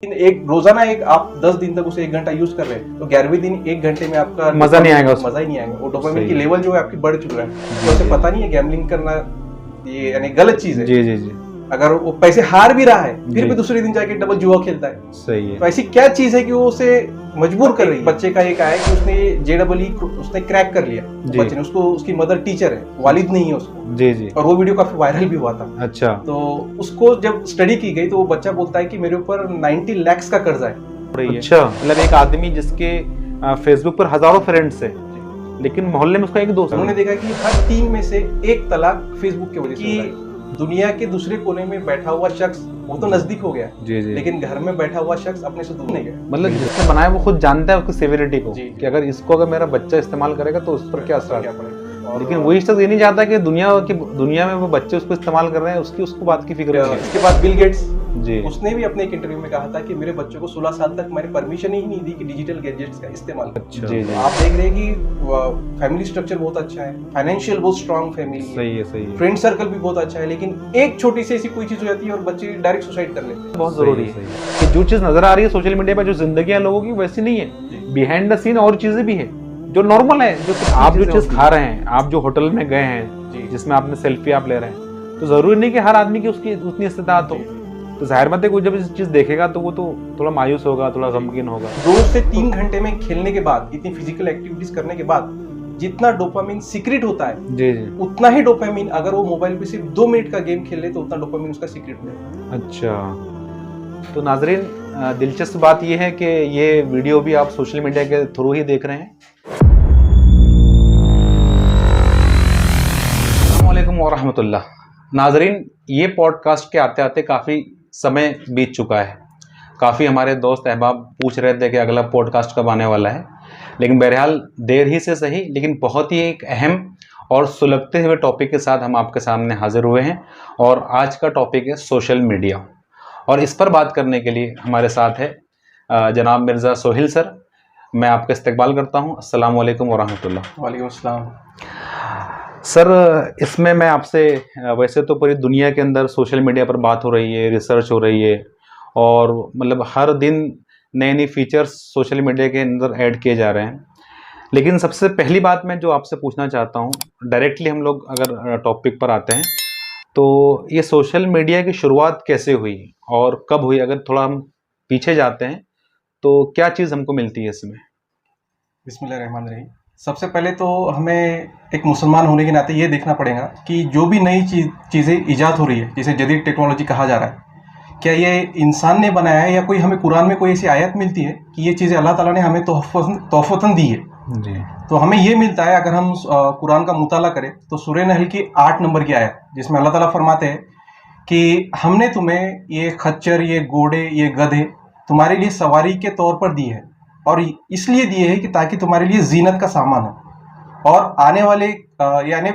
लेकिन एक रोजाना एक आप 10 दिन तक उसे 1 घंटा यूज कर रहे हैं तो 11वें दिन 1 घंटे में आपका मजा नहीं आएगा उसमें। मजा ही नहीं आएगा। वो डोपामिन सही की है। लेवल जो है आपकी बढ़ चुका है, तो उसे पता नहीं है गैम्बलिंग करना ये यानी गलत चीज है। जी जी जी, अगर वो पैसे हार भी रहा है फिर जी। भी दूसरे दिन जाके डबल जुआ खेलता है। सही है। तो ऐसी क्या चीज है कि वो उसे मजबूर कर रही है। बच्चे का एक आया कि उसने JEE उसने क्रैक कर लिया। जी। बच्चे ने, उसको उसकी मदर टीचर है, वालिद नहीं है उसको, जी जी। और वो वीडियो काफी वायरल भी हुआ था। अच्छा। तो उसको जब स्टडी की गई तो वो बच्चा बोलता है कि मेरे ऊपर 90 लाख का कर्जा है। अच्छा, मतलब एक आदमी जिसके फेसबुक पर हजारों फ्रेंड्स है लेकिन मोहल्ले में उसका एक दोस्त उन्होंने देखा कि हर 3 में से 1 तलाक फेसबुक की वजह से हो रहा है। दुनिया के दूसरे कोने में बैठा हुआ शख्स वो तो नजदीक हो गया, जी जी, लेकिन घर में बैठा हुआ शख्स अपने से दूर नहीं गया। मतलब जिसने बनाया वो खुद जानता है उसकी सेवेरिटी को जी। कि अगर इसको अगर मेरा बच्चा इस्तेमाल करेगा तो उस पर क्या असर क्या है। पड़ेगा। और लेकिन वही शख्स ये नहीं चाहता कि दुनिया में वो बच्चे उसको इस्तेमाल कर रहे हैं, उसकी उसको बात की फिक्र नहीं है। इसके बाद बिल गेट्स, जी, उसने भी अपने एक इंटरव्यू में कहा था कि मेरे बच्चों को 16 साल तक मैंने परमिशन ही नहीं दी कि डिजिटल गैजेट्स का इस्तेमाल करें। अच्छा, जी तो जी, आप देख रहे हैं कि फैमिली स्ट्रक्चर बहुत अच्छा है, फाइनेंशियल बहुत स्ट्रांग फैमिली है, सही है, सही है, फ्रेंड सर्कल भी बहुत अच्छा है, लेकिन एक छोटी सी ऐसी कोई चीज हो जाती है और बच्चे डायरेक्ट सुसाइड कर लेते हैं। बहुत जरूरी है कि जो चीज नजर आ रही है सोशल मीडिया पे, जो जिंदगी है लोगों की वैसी नहीं है, बिहाइंड द सीन और चीजें भी है जो नॉर्मल है। जो आप जो चीज खा रहे हैं, आप जो होटल में गए हैं जिसमें आपने सेल्फी आप ले रहे हैं, तो जरूरी नहीं कि हर आदमी की उसकी उतनी इस्तेताअत हो। तो जाहिर बात है कोई जब इस चीज देखेगा तो वो तो थोड़ा मायूस होगा, थोड़ा गमगीन होगा। 2 से 3 घंटे में खेलने के बाद, इतनी फिजिकल एक्टिविटीज करने के बाद जितना डोपामिन सीक्रेट होता है, जी जी, उतना ही डोपामिन अगर वो मोबाइल पे सिर्फ 2 मिनट का गेम खेल ले तो उतना डोपामिन उसका सीक्रेट होता है। अच्छा, तो नाजरीन दिलचस्प बात यह है कि ये वीडियो भी आप सोशल मीडिया के थ्रू ही देख रहे हैं। अस्सलाम वालेकुम व रहमतुल्लाह। नाजरीन, ये पॉडकास्ट के आते आते काफ़ी समय बीत चुका है। काफ़ी हमारे दोस्त अहबाब पूछ रहे थे कि अगला पॉडकास्ट कब आने वाला है, लेकिन बहरहाल देर ही से सही, लेकिन बहुत ही एक अहम और सुलगते हुए टॉपिक के साथ हम आपके सामने हाजिर हुए हैं। और आज का टॉपिक है सोशल मीडिया, और इस पर बात करने के लिए हमारे साथ है जनाब मिर्ज़ा सोहेल सर। मैं आपका इस्तकबाल करता हूँ। अस्सलाम वालेकुम व रहमतुल्लाह। वालेकुम अस्सलाम। सर, इसमें मैं आपसे, वैसे तो पूरी दुनिया के अंदर सोशल मीडिया पर बात हो रही है, रिसर्च हो रही है, और मतलब हर दिन नए नए फीचर्स सोशल मीडिया के अंदर ऐड किए जा रहे हैं। लेकिन सबसे पहली बात मैं जो आपसे पूछना चाहता हूँ, डायरेक्टली हम लोग अगर टॉपिक पर आते हैं, तो ये सोशल मीडिया की शुरुआत कैसे हुई और कब हुई? अगर थोड़ा हम पीछे जाते हैं तो क्या चीज़ हमको मिलती है इसमें? बिस्मिल्लाहिर्रहमानिर्रहीम। सबसे पहले तो हमें एक मुसलमान होने के नाते ये देखना पड़ेगा कि जो भी नई चीज़ें ईजाद हो रही है, जिसे जदीद टेक्नोलॉजी कहा जा रहा है, क्या ये इंसान ने बनाया है या कोई हमें कुरान में कोई ऐसी आयत मिलती है कि ये चीज़ें अल्लाह ताला ने हमें तोहफ़तन दी है। जी, तो हमें ये मिलता है, अगर हम कुरान का मुताला करें तो सूरह नहल की 8 नंबर की आयत, जिसमें अल्लाह ताला फरमाते हैं कि हमने तुम्हें ये खच्चर, ये घोड़े, ये गधे तुम्हारे लिए सवारी के तौर पर दी है, और इसलिए दिए है कि ताकि तुम्हारे लिए जीनत का सामान हो। और आने वाले यानी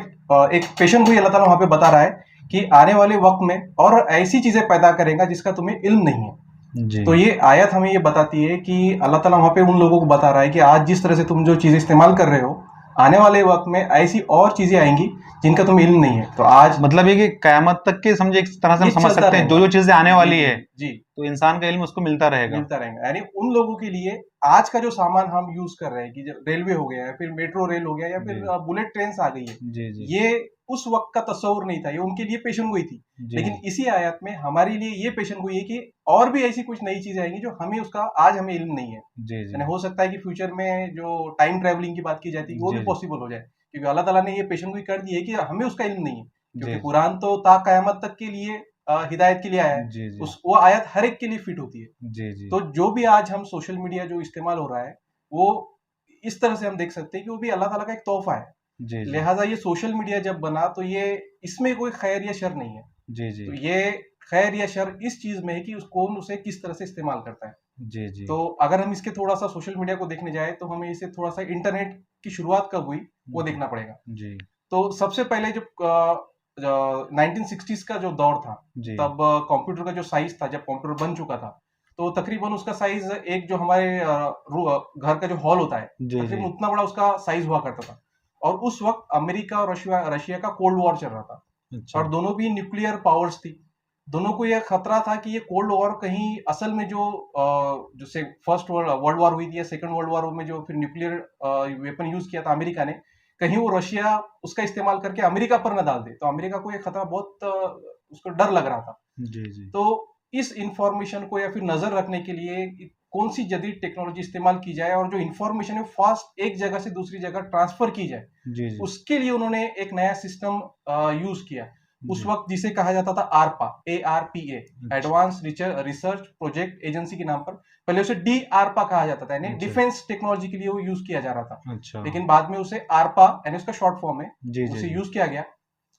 एक पेशन को अल्लाह ताला वहाँ पे बता रहा है कि आने वाले वक्त में और ऐसी चीज़ें पैदा करेगा जिसका तुम्हें इल्म नहीं है। जी, तो ये आयत हमें ये बताती है कि अल्लाह ताला वहाँ पे उन लोगों को बता रहा है कि आज जिस तरह से तुम जो चीज़ें इस्तेमाल कर रहे हो, आने वाले वक्त में ऐसी और चीज़ें आएंगी जिनका तुम्हें इल्म नहीं है। तो आज मतलब ये कि क़यामत तक के समझे एक तरह से हम ये समझ चलता सकते हैं, जो रहेगा। जो चीज़ें आने वाली है, जी, तो इंसान का इल्म उसको मिलता रहेगा। यानी उन लोगों के लिए आज का जो सामान हम यूज कर रहे हैं कि रेलवे हो गया है, फिर मेट्रो रेल हो गया, या फिर जी। बुलेट ट्रेन आ गई है, जी, जी, ये उस वक्त का तस्वुर नहीं था, ये उनके लिए पेशन गोई थी। जी, लेकिन इसी आयत में हमारे लिए ये पेशन गोई है कि और भी ऐसी कुछ नई चीजें आएंगी जो हमें उसका आज हमें इल्म नहीं है। जी, जी, यानी हो सकता है कि फ्यूचर में जो टाइम ट्रेवलिंग की बात की जाती है वो जी, भी जी। पॉसिबल हो जाए, क्योंकि अल्लाह ताला ने ये पेशन गोई कर दी है कि हमें उसका इल्म नहीं है। क्योंकि जी, कुरान तो ता कयामत तक के लिए हिदायत के लिए आया है, जी, जी, उस वो आयत हर एक के लिए फिट होती है। जी, जी, तो जो भी आज हम सोशल मीडिया जो इस्तेमाल हो रहा है, वो इस तरह से हम देख सकते हैं कि वो भी अल्लाह ताला का एक तोहफा है। जी, जी, लिहाजा ये सोशल मीडिया जब बना तो ये इसमें कोई खैर या शर नहीं है। जी, जी, तो ये खैर या शर इस चीज में है कि कौन उसे किस तरह से इस्तेमाल करता है। जी, जी, तो अगर हम इसके थोड़ा सा सोशल मीडिया को देखने जाए तो हमें इसे थोड़ा सा इंटरनेट की शुरुआत कब हुई वो देखना पड़ेगा। जी, तो सबसे पहले जब 1960s का जो दौर था, जी, तब कंप्यूटर का जो साइज था, जब कंप्यूटर बन चुका था, तो तकरीबन उसका साइज एक जो हमारे घर का जो हॉल होता है, जी, जी, तकरीबन उतना बड़ा उसका साइज हुआ करता था। और उस वक्त अमेरिका और रशिया रशिया का कोल्ड वॉर चल रहा था, अच्छा, और दोनों भी न्यूक्लियर पावर्स थी। दोनों को यह खतरा था कि ये कोल्ड वॉर कहीं असल में जो जैसे फर्स्ट वर्ल्ड वॉर हुई थी या सेकंड वर्ल्ड वॉर में जो फिर न्यूक्लियर वेपन यूज किया था अमेरिका ने, कहीं वो रशिया उसका इस्तेमाल करके अमेरिका पर न डाल दे। तो अमेरिका को ये खतरा बहुत उसको डर लग रहा था। जी जी तो इस इंफॉर्मेशन को या फिर नजर रखने के लिए कौन सी जदीद टेक्नोलॉजी इस्तेमाल की जाए और जो इंफॉर्मेशन है फास्ट एक जगह से दूसरी जगह ट्रांसफर की जाए, जी जी उसके लिए उन्होंने एक नया सिस्टम यूज किया उस जी। वक्त, जिसे कहा जाता था आरपा, ARPA, अच्छा एडवांस रिसर्च प्रोजेक्ट एजेंसी के नाम पर। पहले उसे डी आरपा कहा जाता था, यानी अच्छा डिफेंस टेक्नोलॉजी के लिए वो यूज किया जा रहा था। अच्छा। लेकिन बाद में उसे आरपा, यानी उसका शॉर्ट फॉर्म है, जी जी उसे जी यूज किया गया।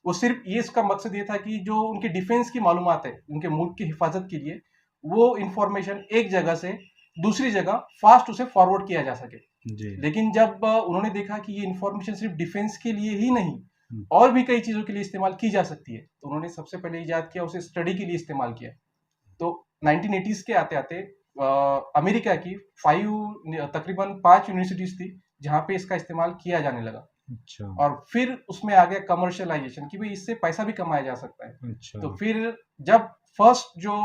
वो सिर्फ ये इसका मकसद ये था कि जो उनकी डिफेंस की मालूमात है उनके मुल्क की हिफाजत के लिए, वो इंफॉर्मेशन एक जगह से दूसरी जगह फास्ट उसे फॉरवर्ड किया जा सके। जी। लेकिन जब उन्होंने देखा कि ये इंफॉर्मेशन सिर्फ डिफेंस के लिए ही नहीं हम्म, और भी कई चीजों के लिए इस्तेमाल की जा सकती है, तो उन्होंने सबसे पहले इजाद किया, उसे स्टडी के लिए इस्तेमाल किया। तो 1980s के आते आते अमेरिका की तकरीबन 5 यूनिवर्सिटीज थी जहां पे इसका इस्तेमाल किया जाने लगा। अच्छा और फिर उसमें आ गया कमर्शियलाइजेशन कि भाई इससे पैसा भी कमाया जा सकता है। अच्छा। तो फिर जब फर्स्ट जो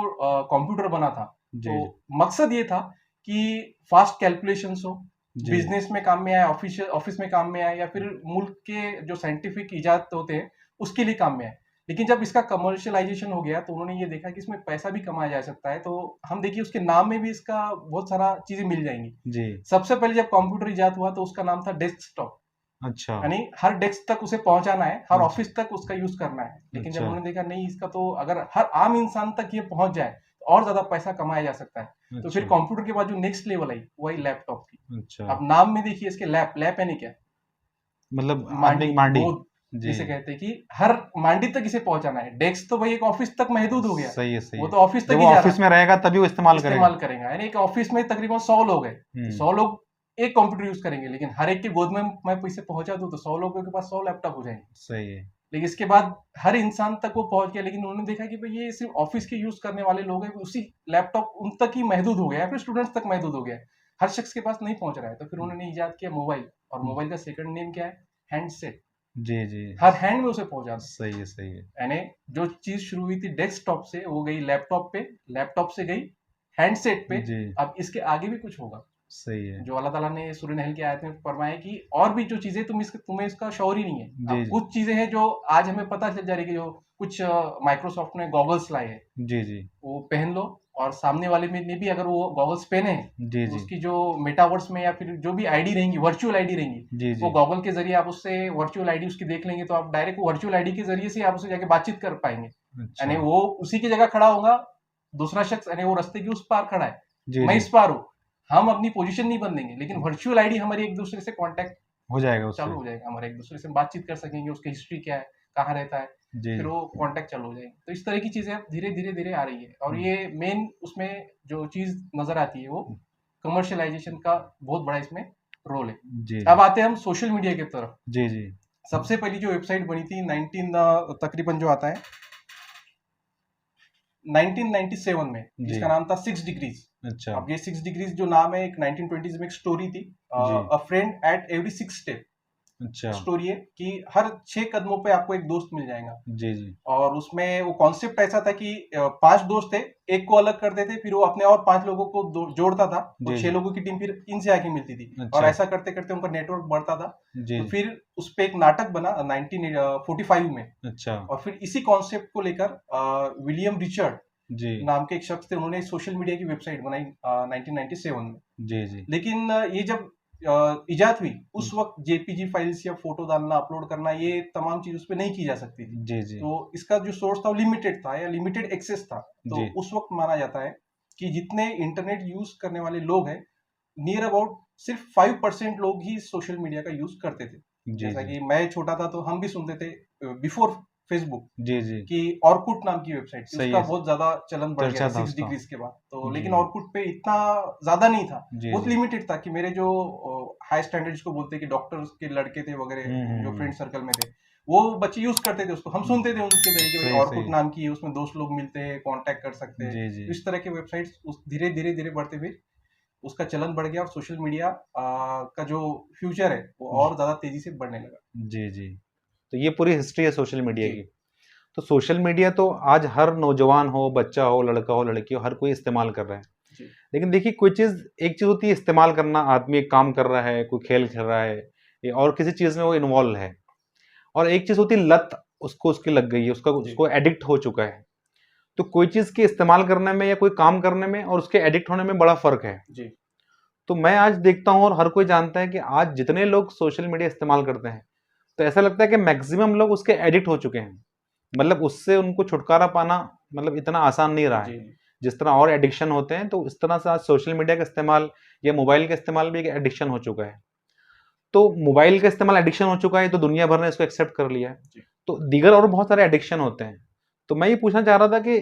कंप्यूटर बना था, जी तो मकसद ये था कि फास्ट कैलकुलेशंस हो, जी बिजनेस में काम में आए, ऑफिस में काम में आए, या फिर मुल्क के जो साइंटिफिक इजाद होते हैं उसके लिए काम में आए। लेकिन जब इसका कमर्शियलाइजेशन हो गया तो उन्होंने ये देखा कि इसमें पैसा भी कमाया जा सकता है। तो हम देखिए उसके नाम में भी इसका बहुत सारा चीजें मिल जाएंगी। जी। सबसे पहले जब कंप्यूटर इजाद हुआ तो उसका नाम था डेस्कटॉप, अच्छा यानी हर डेस्क तक उसे पहुंचाना है, हर अच्छा ऑफिस तक उसका यूज करना है। लेकिन जब अच्छा उन्होंने देखा नहीं, इसका तो अगर हर आम इंसान तक ये पहुंच जाए तो और ज्यादा पैसा कमाया जा सकता है। तो फिर अच्छा कंप्यूटर के बाद जो नेक्स्ट लेवल आई वही लैपटॉप की। अच्छा। अब नाम में देखिए इसके लैप, लैप यानी क्या, मतलब मांडी, आदमी मांडी। गोद जी। जिसे कहते हैं कि हर मांडी तक इसे पहुंचाना है। डेस्क तो भाई एक ऑफिस तक महदूद हो गया, सही है सही वो है। तो ऑफिस जब तक वो ही जा रहा ऑफिस में रहेगा तभी वो इस्तेमाल करेगा। इस्तेमाल करेगा। यानी एक ऑफिस में तकरीबन 100 लोग हैं, तो हम्म 100 लोग एक कंप्यूटर यूज करेंगे, लेकिन हर एक के गोद में मैं पैसे पहुंचा दूं तो 100 लोगों के पास 100 लैपटॉप हो जाएंगे। सही है। लेकिन इसके बाद हर इंसान तक वो पहुंच गया। लेकिन उन्होंने देखा कि भाई ये सिर्फ ऑफिस के यूज करने वाले लोग हैं, उसी लैपटॉप उन तक ही महदूद हो गया है, फिर स्टूडेंट्स तक महदूद हो गया है, हर शख्स के पास नहीं पहुंच रहा है। तो फिर उन्होंने इजाद किया मोबाइल, और मोबाइल का सेकंड नेम क्या है, हैंडसेट। जी जी। हर हैंड में उसे पहुंचा दो। सही है सही है। यानी जो चीज शुरू हुई थी डेस्कटॉप से वो गई लैपटॉप पे, लैपटॉप से गई हैंडसेट पे। जी अब इसके आगे भी कुछ होगा, सही है। जो अल्लाह ताला ने सूरह नहल की आयत में फरमाया कि और भी जो चीजें तुम्हें इसका शौर ही नहीं है। जी अब जी कुछ चीजें हैं जो आज हमें पता चल जा रही है कि जो कुछ माइक्रोसॉफ्ट ने गॉगल्स लाए हैं, जी जी वो पहन लो, और सामने वाले में ने भी अगर वो गॉगल्स पहने हैं जी तो जी उसकी जो मेटावर्स में या फिर जो भी आईडी रहेंगी, वर्चुअल आईडी रहेंगी, जी वो जी। गॉगल के जरिए आप उससे वर्चुअल आईडी उसकी देख लेंगे, तो आप डायरेक्ट वर्चुअल आईडी के जरिए से आप उससे जाके बातचीत कर पाएंगे। अच्छा। यानी वो उसी की जगह खड़ा होगा, दूसरा शख्स यानी वो रास्ते की उस पार खड़ा है, जी मैं जी। इस पार हूँ, हम अपनी पोजीशन नहीं बदलेंगे, लेकिन वर्चुअल आईडी हमारी एक दूसरे से कांटेक्ट हो जाएगा चालू उससे। हो जाएगा, हमारे एक दूसरे से बातचीत कर सकेंगे, उसकी हिस्ट्री क्या है, कहाँ रहता है, जी। फिर वो कांटेक्ट चालू हो जाएंगे। तो इस तरह की चीजें अब धीरे धीरे धीरे आ रही है, और हम्म, ये मेन उसमें जो चीज नजर आती है वो कमर्शियलाइजेशन का बहुत बड़ा इसमें रोल है। जी अब जी आते हैं हम सोशल मीडिया की तरफ। जी जी सबसे पहली जो वेबसाइट बनी थी 19 तकरीबन जो आता है 1997 में, जी। जिसका नाम था 6 डिग्रीज। अच्छा। अब ये 6 डिग्रीज जो नाम है, एक 1920s में एक स्टोरी थी, जी। A friend at every 6 step. अच्छा। स्टोरी है कि हर 6 कदमों पे आपको एक दोस्त मिल जाएगा। जी जी और उसमें वो कॉन्सेप्ट ऐसा था कि 5 दोस्त थे, एक को अलग करते थे, फिर वो अपने और 5 लोगों को जोड़ता था, तो जी 6 जी। लोगों की टीम फिर इनसे आके मिलती थी। और अच्छा। ऐसा करते करते उनका नेटवर्क बढ़ता था। जी तो जी। फिर उस पे एक नाटक बना 1945 में। अच्छा। और फिर इसी कॉन्सेप्ट को लेकर विलियम रिचर्ड जी नाम के एक शख्स थे, उन्होंने सोशल मीडिया की वेबसाइट बनाई 1997 में। जी जी लेकिन ये जब इजाद हुई उस वक्त जेपीजी फाइल्स या फोटो डालना, अपलोड करना, ये तमाम चीज उस पर नहीं की जा सकती थी। जी जी तो इसका जो सोर्स था वो लिमिटेड था या लिमिटेड एक्सेस था। तो जी उस वक्त माना जाता है कि जितने इंटरनेट यूज करने वाले लोग हैं, नियर अबाउट सिर्फ 5% लोग ही सोशल मीडिया का यूज करते थे। जी जैसा जी कि मैं छोटा था तो हम भी सुनते थे बिफोर फेसबुक जी जी। कि ऑरकुट नाम की वेबसाइट थी, सही उसका है। बहुत ज्यादा चलन बढ़ गया चर्चा था था 6 डिग्रीज उसका। के बाद। तो जी लेकिन जी ऑरकुट पे इतना ज्यादा नहीं था, जी बहुत जी। लिमिटेड था कि मेरे जो हाई स्टैंडर्ड जिसको बोलते हैं कि डॉक्टर्स के लड़के थे वगैरह, जो फ्रेंड सर्कल में थे, वो बच्चे यूज करते थे उसको, हम सुनते थे उनके जरिए कि भाई सही सही। ऑरकुट नाम की है, उसमें दोस्त लोग मिलते हैं, कांटेक्ट कर सकते हैं। जी जी तो इस तरह के वेबसाइट्स उस धीरे धीरे धीरे बढ़ते हुए उसका चलन बढ़ गया, और सोशल मीडिया का जो फ्यूचर है वो और ज्यादा तेजी से बढ़ने लगा। जी जी। तो ये पूरी हिस्ट्री है सोशल मीडिया जी। की। तो सोशल मीडिया तो आज हर नौजवान हो, बच्चा हो, लड़का हो, लड़की हो, हर कोई इस्तेमाल कर रहा है। जी। लेकिन देखिए कोई चीज़, एक चीज़ होती है इस्तेमाल करना, आदमी एक काम कर रहा है, कोई खेल खेल रहा है या और किसी चीज़ में वो इन्वॉल्व है, और एक चीज़ होती है लत, उसको उसकी लग गई है, जी। उसको एडिक्ट हो चुका है। तो कोई चीज़ के इस्तेमाल करने में या कोई काम करने में और उसके एडिक्ट होने में बड़ा फ़र्क है। जी। तो मैं आज देखता हूँ और हर कोई जानता है कि आज जितने लोग सोशल मीडिया इस्तेमाल करते हैं, तो ऐसा लगता है कि मैक्सिमम लोग उसके एडिक्ट हो चुके हैं। मतलब उससे उनको छुटकारा पाना मतलब इतना आसान नहीं रहा है। जी। जिस तरह और एडिक्शन होते हैं, तो इस तरह से आज सोशल मीडिया का इस्तेमाल या मोबाइल का इस्तेमाल भी एक एडिक्शन हो चुका है। तो मोबाइल का इस्तेमाल एडिक्शन हो चुका है, तो दुनिया भर ने इसको एक्सेप्ट कर लिया है। जी। तो दीगर और बहुत सारे एडिक्शन होते हैं। तो मैं ये पूछना चाह रहा था कि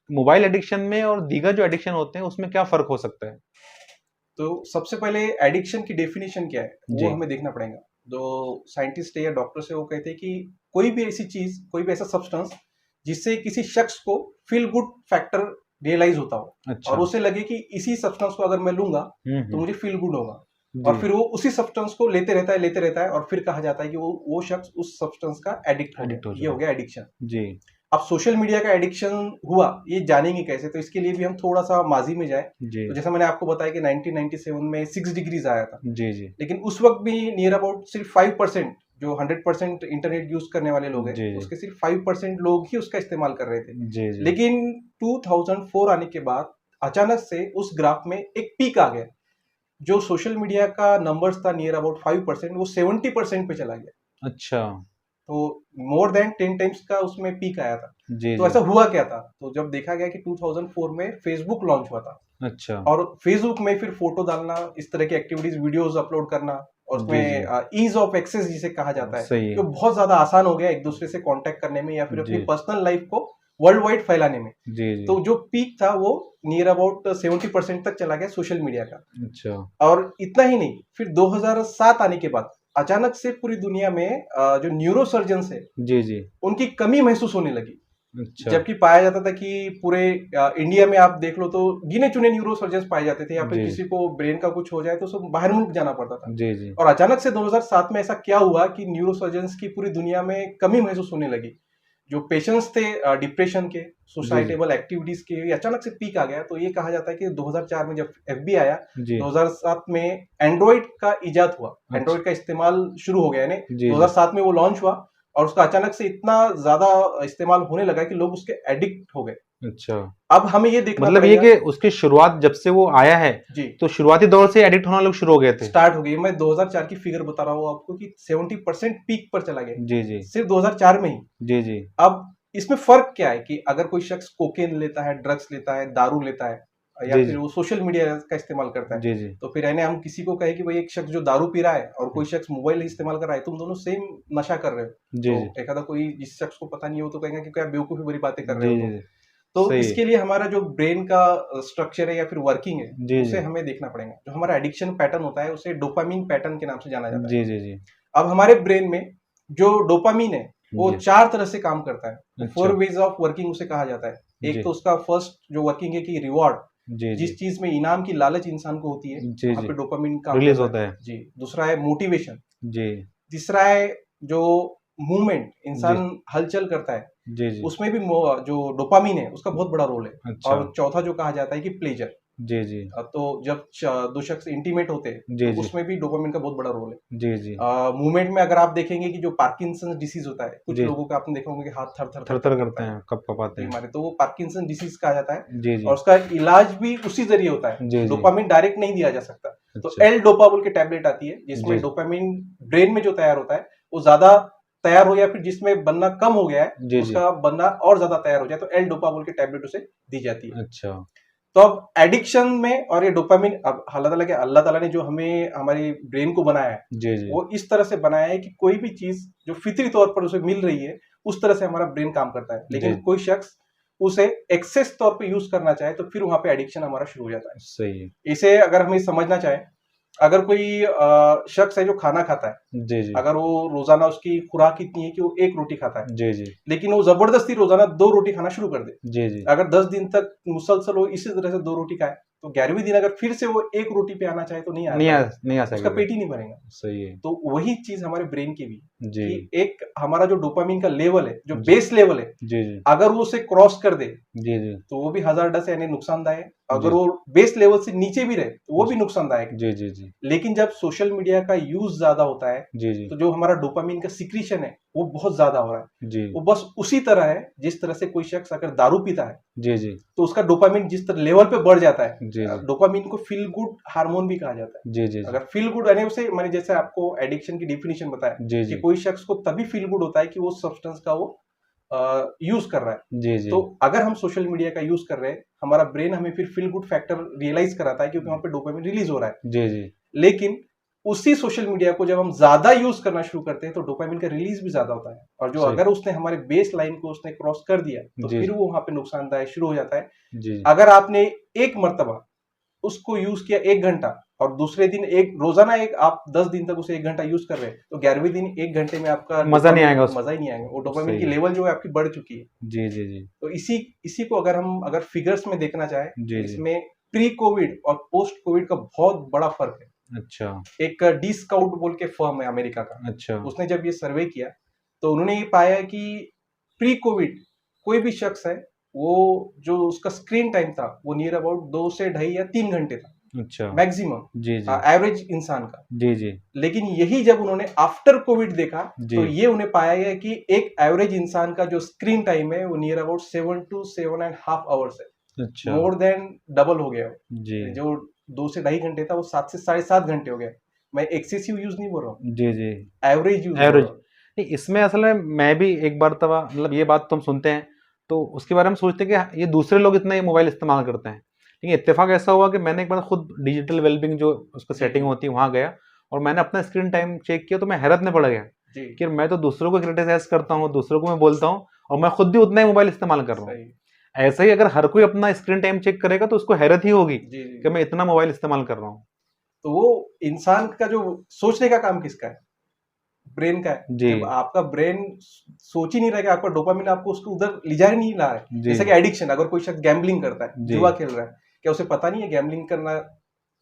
मोबाइल एडिक्शन में और दीगर जो एडिक्शन होते हैं, उसमें क्या फ़र्क हो सकता है? तो सबसे पहले एडिक्शन की डेफिनेशन क्या है वो जी। हमें देखना पड़ेगा। जो साइंटिस्ट है या डॉक्टर्स है वो कहते हैं कि कोई भी ऐसी चीज, कोई भी ऐसा सब्सटेंस जिससे किसी शख्स को फील गुड फैक्टर रियलाइज होता हो अच्छा। और उसे लगे कि इसी सब्सटेंस को अगर मैं लूंगा तो मुझे फील गुड होगा, और जी। फिर वो उसी सब्सटेंस को लेते रहता है और फिर कहा जाता है कि वो शख्स उस सब्सटेंस का एडिक्ट हो एडिक्ट हो गया। ये चुका हो गया एडिक्शन। जी। अब सोशल मीडिया का एडिक्शन हुआ ये जानेंगे कैसे, तो इसके लिए भी हम थोड़ा सा माजी में जाए। जी। तो जैसा मैंने आपको बताया कि 1997 में 6 डिग्रीज आया था, जी। जी। लेकिन उस वक्त भी नियर अबाउट सिर्फ 5%, जो 100% इंटरनेट यूज करने वाले लोग हैं जी। जी। उसके सिर्फ 5% लोग ही उसका इस्तेमाल कर रहे थे। जी। जी। लेकिन 2004 आने के बाद अचानक से उस ग्राफ में एक पीक आ गया। जो सोशल मीडिया का नंबर्स था नियर अबाउट 5%, वो 70% पे चला गया। अच्छा। तो मोर देन 10 टाइम्स का उसमें पीक आया था। जी। तो जी। ऐसा हुआ क्या था, तो जब देखा गया कि 2004 में फेसबुक लॉन्च हुआ था, अच्छा। और फेसबुक में फिर फोटो डालना, इस तरह की एक्टिविटीज, वीडियोस अपलोड करना, और जी। जी। उसमें ईज ऑफ एक्सेस जिसे कहा जाता है, सही है। जो बहुत ज्यादा आसान हो गया एक दूसरे से कांटेक्ट करने में या फिर अपनी जी। पर्सनल लाइफ को वर्ल्ड वाइड फैलाने में। जी। जी। तो जो पीक था वो नियर अबाउट 70% तक चला गया सोशल मीडिया का। अच्छा। और इतना ही नहीं, फिर 2007 आने के बाद अचानक से पूरी दुनिया में जो न्यूरो सर्जन्स है जी। जी। उनकी कमी महसूस होने लगी। अच्छा। जबकि पाया जाता था कि पूरे इंडिया में आप देख लो तो गिने चुने न्यूरो सर्जन पाए जाते थे, या फिर जी। किसी को ब्रेन का कुछ हो जाए तो सब बाहर मुल्क जाना पड़ता था। जी। जी। और अचानक से 2007 में ऐसा क्या हुआ कि न्यूरो सर्जन्स की पूरी दुनिया में कमी महसूस होने लगी। जो पेशेंट्स थे डिप्रेशन के, सुसाइडेबल एक्टिविटीज के, ये अचानक से पीक आ गया। तो ये कहा जाता है कि 2004 में जब एफबी आया, जी। 2007 में एंड्रॉइड का इजाद हुआ, अच्छा। एंड्रॉइड का इस्तेमाल शुरू हो गया, यानी जी। जी। 2007 में वो लॉन्च हुआ और उसका अचानक से इतना ज्यादा इस्तेमाल होने लगा कि लोग उसके एडिक्ट हो गए। अच्छा। अब हमें ये देखना मतलब ये पड़ेगा कि उसकी शुरुआत जब से वो आया है, जी, तो शुरुआती दौर से एडिक्ट होना लोग शुरू हो गए थे। स्टार्ट हो गई। मैं 2004 की फिगर बता रहा हूँ आपको कि 70% पीक पर चला गया जी। जी। सिर्फ 2004 में ही। जी। जी। अब इसमें फर्क क्या है कि अगर कोई शख्स कोकेन लेता है, ड्रग्स लेता है, दारू लेता है, या जी। फिर जी। वो सोशल मीडिया का इस्तेमाल करता है, जी। जी। तो फिर यानी हम किसी को कहे कि भाई एक शख्स जो दारू पी रहा है और कोई शख्स मोबाइल इस्तेमाल कर रहा है, तुम दोनों सेम नशा कर रहे हो। जी। तो जी। एक आधा कोई जिस शख्स को पता नहीं हो तो कहेंगे कि क्या बेवकूफी भरी बातें कर रहे जी। हो जी। तुम। जी। तो सही है। इसके लिए हमारा जो ब्रेन का स्ट्रक्चर है या फिर वर्किंग है, जी। उसे जी। हमें देखना पड़ेगा। जो हमारा एडिक्शन पैटर्न होता है उसे डोपामीन पैटर्न के नाम से जाना जाता है। जी। जी। जी। अब हमारे ब्रेन में जो डोपामीन है वो जी। 4 तरह से काम करता है। अच्छा। 4 वेज ऑफ वर्किंग उसे कहा जाता है। जी। एक तो उसका फर्स्ट जो वर्किंग है कि रिवॉर्ड, जी। जी। जिस चीज में इनाम की लालच इंसान को होती है, जी। वहां जी। पे डोपामीन काम रिलीज करता होता है। है। जी। दूसरा है मोटिवेशन। जी। तीसरा है जो मूवमेंट, जी। इंसान हलचल करता है, जी। जी। उसमें भी जो डोपामीन है उसका बहुत बड़ा रोल है। अच्छा। और चौथा जो कहा जाता है कि प्लेजर। जी। जी। तो जब दो शख्स इंटीमेट होते हैं जी। तो जी। उसमें भी डोपामिन का बहुत बड़ा रोल है। जी। जी। मूवमेंट में अगर आप देखेंगे कि जो पार्किंसन डिसीज होता है, कुछ जी। लोगों का आपने देखा होगा कि हाथ थर थर थर थर थर थर करता करते है, हैं, कप कपाते हैं। बीमारी, तो वो पार्किंसन डिसीज कहा जाता है। जी। जी। और उसका इलाज भी उसी जरिए होता है। जी। जी। डोपामिन डायरेक्ट नहीं दिया जा सकता। तो अच्छा। एल डोपा बोल के टैबलेट आती है जिसमें जी। डोपामिन ब्रेन में जो तैयार होता है वो ज्यादा तैयार हो, या फिर जिसमें बनना कम हो गया है जी। जी। उसका बनना और ज्यादा तैयार हो जाए, तो एल डोपा बोल के टैबलेट उसे दी जाती है। अच्छा। तो अब एडिक्शन में और ये डोपामिन, अब अल्लाह ताला ने जो हमें हमारे ब्रेन को बनाया है जी। जी। वो इस तरह से बनाया है कि कोई भी चीज जो फितरी तौर पर उसे मिल रही है उस तरह से हमारा ब्रेन काम करता है। लेकिन जी। कोई शख्स उसे एक्सेस तौर पे यूज करना चाहे तो फिर वहां पे एडिक्शन हमारा शुरू हो जाता सही है। है। इसे अगर हमें समझना चाहे, अगर कोई शख्स है जो खाना खाता है, जी। जी। अगर वो रोजाना उसकी खुराक इतनी है कि वो 1 रोटी खाता है, जी। जी। लेकिन वो जबरदस्ती रोजाना 2 रोटी खाना शुरू कर दे, जी। जी। अगर 10 दिन तक मुसलसल वो इसी तरह से 2 रोटी खाए तो 11वें दिन अगर फिर से वो एक रोटी पे आना चाहे तो नहीं नहीं आता, नहीं आ उसका सकेगा। पेट ही नहीं भरेगा। सही है। तो वही चीज हमारे ब्रेन की भी, जी कि एक हमारा जो डोपामिन का लेवल है, जो जी बेस लेवल है, जी जी अगर वो उसे क्रॉस कर दे जी जी तो वो भी हजारडस यानी नुकसानदायक, जी अगर वो बेस लेवल से नीचे भी रहे तो वो भी जी नुकसानदायक है। जी जी जी लेकिन जब सोशल मीडिया का यूज ज्यादा होता है जी जी तो जो हमारा डोपामिन का सिक्रीशन है वो बहुत ज्यादा हो रहा है। जी वो बस उसी तरह है जिस तरह से कोई शख्स अगर दारू पीता है जी जी तो उसका डोपामिन जिस तरह लेवल पे बढ़ जाता है, जी जी डोपामिन को फील गुड हार्मोन भी कहा जाता है। जी जी अगर फील गुड यानी उसे, मैंने जैसे आपको एडिक्शन की डिफिनेशन बताया जी कि जी कोई शख्स को तभी फील गुड होता है कि वो सब्सटेंस का वो यूज कर रहा है। जी जी तो अगर हम सोशल मीडिया का यूज कर रहे हैं, हमारा ब्रेन हमें फिर फील गुड फैक्टर रियलाइज कराता है क्योंकि वहां पे डोपामिन रिलीज हो रहा है। जी जी लेकिन उसी सोशल मीडिया को जब हम ज्यादा यूज करना शुरू करते हैं तो डोपामिन का रिलीज भी ज्यादा होता है, और जो सही अगर उसने हमारे बेस लाइन को उसने क्रॉस कर दिया तो जी फिर वो वहां पे नुकसानदायक शुरू हो जाता है। जी अगर आपने एक मर्तबा उसको यूज किया 1 घंटा, और दूसरे दिन एक रोजाना एक आप 10 दिन तक उसे 1 घंटा यूज कर रहे हैं, तो 11वें दिन 1 घंटे में आपका मजा नहीं आएगा मजा ही नहीं आएगा। वो डोपामिन सही की है। लेवल जो है आपकी बढ़ चुकी है। जी जी जी तो इसी इसी को अगर हम फिगर्स में देखना चाहें जी तो जी इसमें प्री कोविड और पोस्ट कोविड का बहुत बड़ा फर्क है। अच्छा एक डी स्काउट बोल के फर्म है अमेरिका का, अच्छा उसने जब ये सर्वे किया तो उन्होंने ये पाया कि प्री कोविड कोई भी शख्स है, वो जो उसका स्क्रीन टाइम था वो नियर अबाउट 2 से ढाई या 3 घंटे था अच्छा मैक्सिमम, जी जी एवरेज इंसान का। जी जी लेकिन यही जब उन्होंने आफ्टर कोविड देखा जी तो ये उन्हें पाया गया कि एक एवरेज इंसान का जो स्क्रीन टाइम है वो नियर अबाउट 7 to 7.5 आवर्स है, अच्छा मोर देन डबल हो गया। जी जो 2 से ढाई घंटे था वो 7 से 7.5 घंटे हो गया। मैं एक्सेसिव यूज नहीं बोल रहा हूँ, जी जी एवरेज यूज बोल एवरेज। रहा हूँ। नहीं, इसमें असल में मैं भी एक बार तब मतलब ये बात तो हम सुनते हैं तो उसके बारे में सोचते हैं कि ये दूसरे लोग इतना ये मोबाइल इस्तेमाल करते हैं, लेकिन इत्तेफाक ऐसा हुआ कि मैंने एक बार खुद डिजिटल वेलबिंग जो उसका सेटिंग होती है वहाँ गया और मैंने अपना स्क्रीन टाइम चेक किया तो मैं हैरत में पड़ गया जी कि मैं तो दूसरों को क्रिटिसाइज करता हूँ, दूसरों को मैं बोलता हूँ और मैं खुद भी उतना ही मोबाइल इस्तेमाल कर रहा हूँ। सही। ऐसा ही अगर हर कोई अपना स्क्रीन टाइम चेक करेगा तो उसको हैरत ही होगी जी जी कि मैं इतना मोबाइल इस्तेमाल कर रहा हूँ। तो वो इंसान का जो सोचने का काम किसका है, ब्रेन का है। जी जब आपका ब्रेन सोच ही नहीं रहा है कि आपका डोपामिन आपको उसको उधर ले जा ही नहीं रहा है। जी जैसे कि एडिक्शन, अगर कोई शख्स गैम्बलिंग करता है, जी जुआ खेल रहा है, क्या उसे पता नहीं है गैम्बलिंग करना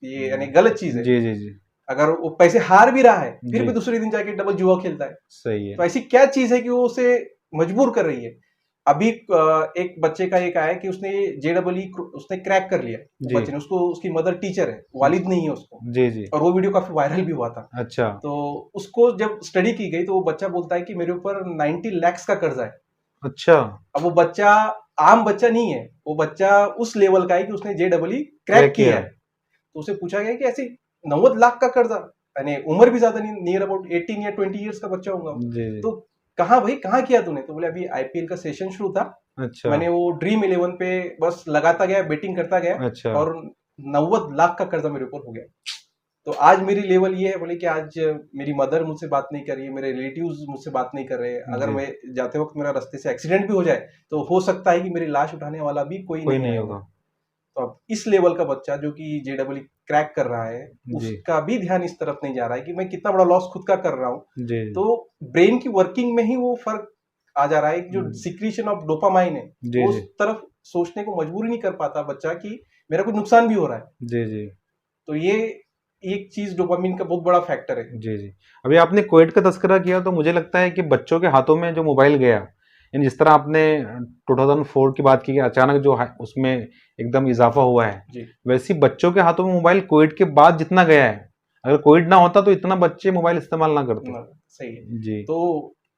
ये यानी गलत चीज है। जी जी जी अगर वो पैसे हार भी रहा है फिर जी भी दूसरे दिन जाके डबल जुआ खेलता है। सही है। तो ऐसी क्या चीज है कि वो उसे मजबूर कर रही है। अभी एक बच्चे का एक आया कि उसने JEE उसने क्रैक कर लिया। जी बच्चे ने, उसको उसकी मदर टीचर है, वालिद नहीं है उसको, जी जी और वो वीडियो काफी वायरल भी हुआ था। अच्छा तो उसको जब स्टडी की गई तो वो बच्चा बोलता है कि मेरे ऊपर 90 lakhs का कर्जा है। अच्छा अब वो बच्चा आम बच्चा नहीं है, वो बच्चा उस लेवल का है कि उसने JEE क्रैक क्रैक किया किया है। तो उसे पूछा गया कि ऐसे 90 लाख का कर्जा, यानी उम्र भी ज्यादा नहीं, नियर अबाउट 18 या 20 ईयर्स का बच्चा होगा। जी जी तो कहाँ भाई, कहाँ किया तूने? तो बोले अभी IPL का सेशन शुरू था, अच्छा मैंने वो ड्रीम 11 पे बस लगाता गया, बेटिंग करता गया, अच्छा और 90 लाख का कर्जा मेरे ऊपर हो गया। तो आज मेरी लेवल ये है, बोले कि आज मेरी मदर मुझसे बात नहीं कर रही है, मेरे रिलेटिव्स मुझसे बात नहीं कर रहे हैं। अगर जी मैं जाते वक्त मेरा रास्ते से एक्सीडेंट भी हो जाए तो हो सकता है कि मेरी लाश उठाने वाला भी कोई कोई नहीं नहीं आएगा। होगा। तो अब इस लेवल का बच्चा जो कि JEE क्रैक कर रहा है, जी उसका भी ध्यान इस तरफ नहीं जा रहा है कि मैं कितना बड़ा लॉस खुद का कर रहा हूँ। जी तो ब्रेन की वर्किंग में ही वो फर्क आ जा रहा है कि जो सिक्रीशन ऑफ डोपामाइन है जी वो उस जी तरफ सोचने को मजबूर ही नहीं कर पाता बच्चा कि मेरा कोई नुकसान भी हो रहा है। जी जी तो ये एक चीज डोपामिन का बहुत बड़ा फैक्टर है। जी जी अभी आपने कोविड का तस्करा किया तो मुझे लगता है कि बच्चों के हाथों में जो मोबाइल गया, यानी जिस तरह आपने 2004 की बात की कि अचानक जो है उसमें एकदम इजाफा हुआ है, जी वैसे ही बच्चों के हाथों में मोबाइल कोविड के बाद जितना गया है, अगर कोविड ना होता तो इतना बच्चे मोबाइल इस्तेमाल ना करते। सही है। जी तो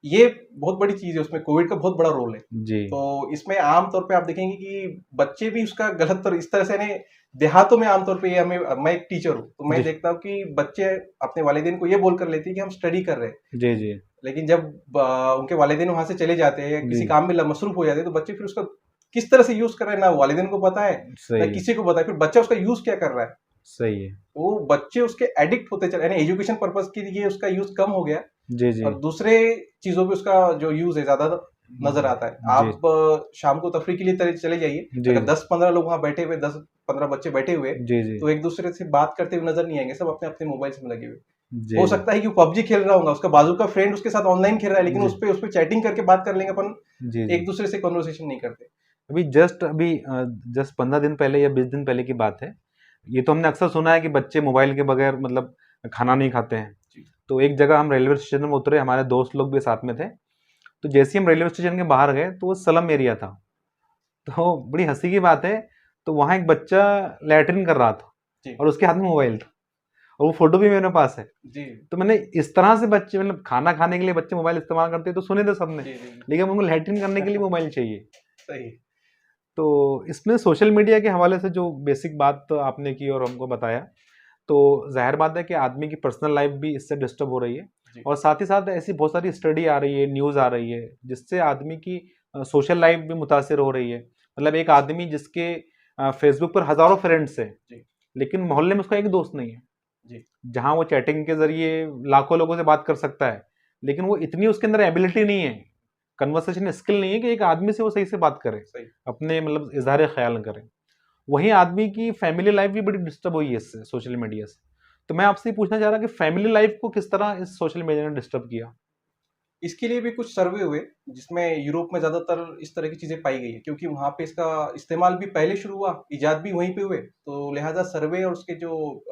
ये बहुत बड़ी चीज है, उसमें कोविड का बहुत बड़ा रोल है। जी तो इसमें आमतौर पे आप देखेंगे कि बच्चे भी उसका गलत तरह इस तरह से, यानी देहातों में आमतौर पे ये हमें, मैं एक टीचर हूँ तो मैं जी देखता हूँ कि बच्चे अपने वालिदैन को ये बोलकर लेते हैं कि हम स्टडी कर रहे हैं, जी जी लेकिन जब उनके वालिदैन वहां से चले जाते हैं या किसी जी काम में मसरूफ हो जाते हैं तो बच्चे फिर उसका किस तरह से यूज कर रहे हैं ना वालिदैन को पता है ना सही है किसी को पता है, फिर बच्चा उसका यूज क्या कर रहा है। सही है। वो बच्चे उसके एडिक्ट होते चले, यानी एजुकेशन पर्पज के लिए उसका यूज कम हो गया जी जी और दूसरे चीजों पे उसका जो यूज है ज्यादा नजर आता है। जी आप शाम को तफरी के लिए चले जाइए, जी अगर 10-15 लोग वहां बैठे हुए, 10-15 बच्चे बैठे हुए, जी जी तो एक दूसरे से बात करते हुए नजर नहीं आएंगे, सब अपने अपने मोबाइल में लगे हुए। जी हो जी सकता है कि वो PUBG खेल रहा होगा, उसका बाजू का फ्रेंड उसके साथ ऑनलाइन खेल रहा है, लेकिन जी उस पे चैटिंग करके बात कर लेंगे अपन, जी जी एक दूसरे से कन्वर्सेशन नहीं करते। अभी जस्ट 15 दिन पहले या 20 दिन पहले की बात है, ये तो हमने अक्सर सुना है कि बच्चे मोबाइल के बगैर मतलब खाना नहीं खाते हैं। जी। तो एक जगह हम रेलवे स्टेशन में उतरे, हमारे दोस्त लोग भी साथ में थे। तो जैसे ही हम रेलवे स्टेशन के बाहर गए तो वो स्लम एरिया था। तो बड़ी हंसी की बात है, तो वहाँ एक बच्चा लैट्रिन कर रहा था जी। और उसके हाथ में मोबाइल था, और वो फोटो भी मेरे पास है। जी। तो मैंने इस तरह से बच्चे मतलब खाना खाने के लिए बच्चे मोबाइल इस्तेमाल करते हैं तो सुने थे सबने, जी। जी। लेकिन उनको लैट्रिन करने के लिए मोबाइल चाहिए। सही। तो इसमें सोशल मीडिया के हवाले से जो बेसिक बात आपने की और हमको बताया, तो जाहिर बात है कि आदमी की पर्सनल लाइफ भी इससे डिस्टर्ब हो रही है। जी। और साथ ही साथ ऐसी बहुत सारी स्टडी आ रही है, न्यूज़ आ रही है, जिससे आदमी की सोशल लाइफ भी मुतासिर हो रही है। मतलब एक आदमी जिसके फेसबुक पर हज़ारों फ्रेंड्स हैं, जी। लेकिन मोहल्ले में उसका एक दोस्त नहीं है। जी। जहाँ वो चैटिंग के ज़रिए लाखों लोगों से बात कर सकता है, लेकिन वो इतनी उसके अंदर एबिलिटी नहीं है, कन्वर्सेशन स्किल नहीं है कि एक आदमी से वो सही से बात करे, सही। अपने मतलब इज़हार ख़्याल करे। वहीं आदमी की फैमिली लाइफ भी बड़ी डिस्टर्ब हुई है इससे, सोशल मीडिया से। तो मैं आपसे ये पूछना चाह रहा कि फैमिली लाइफ को किस तरह इस सोशल मीडिया ने डिस्टर्ब किया? इसके लिए भी कुछ सर्वे हुए, जिसमें यूरोप में ज़्यादातर इस तरह की चीज़ें पाई गई है, क्योंकि वहाँ पे इसका इस्तेमाल भी पहले शुरू हुआ, इजाद भी वहीं पे हुए, तो लिहाजा सर्वे और उसके जो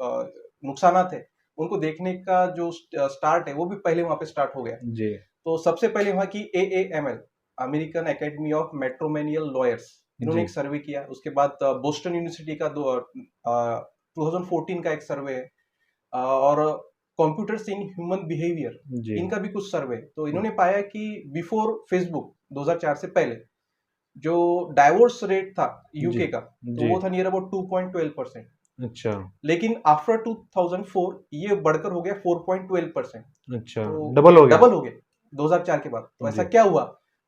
नुकसानात है, उनको देखने का जो स्टार्ट है, वो भी पहले वहाँ पे स्टार्ट हो गया। जी। तो सबसे पहले वहाँ की AAML, American academy of matrimonial lawyers, इन्होंने जी। एक सर्वे किया। उसके बाद बोस्टन यूनिवर्सिटी का 2014 का एक सर्वे है, और कंप्यूटर्स इन ह्यूमन बिहेवियर, जी। इनका भी कुछ सर्वे। तो इन्होंने पाया कि बिफोर फेसबुक 2004 से पहले जो डाइवोर्स रेट था जी। यूके का, तो जी। वो था नियर अबाउट 2.12%। अच्छा। लेकिन आफ्टर 2004 ये बढ़कर हो गया 4.12%। अच्छा, तो डबल हो गया? डबल हो गया 2004 के बाद। तो ऐसा जी। क्या हुआ?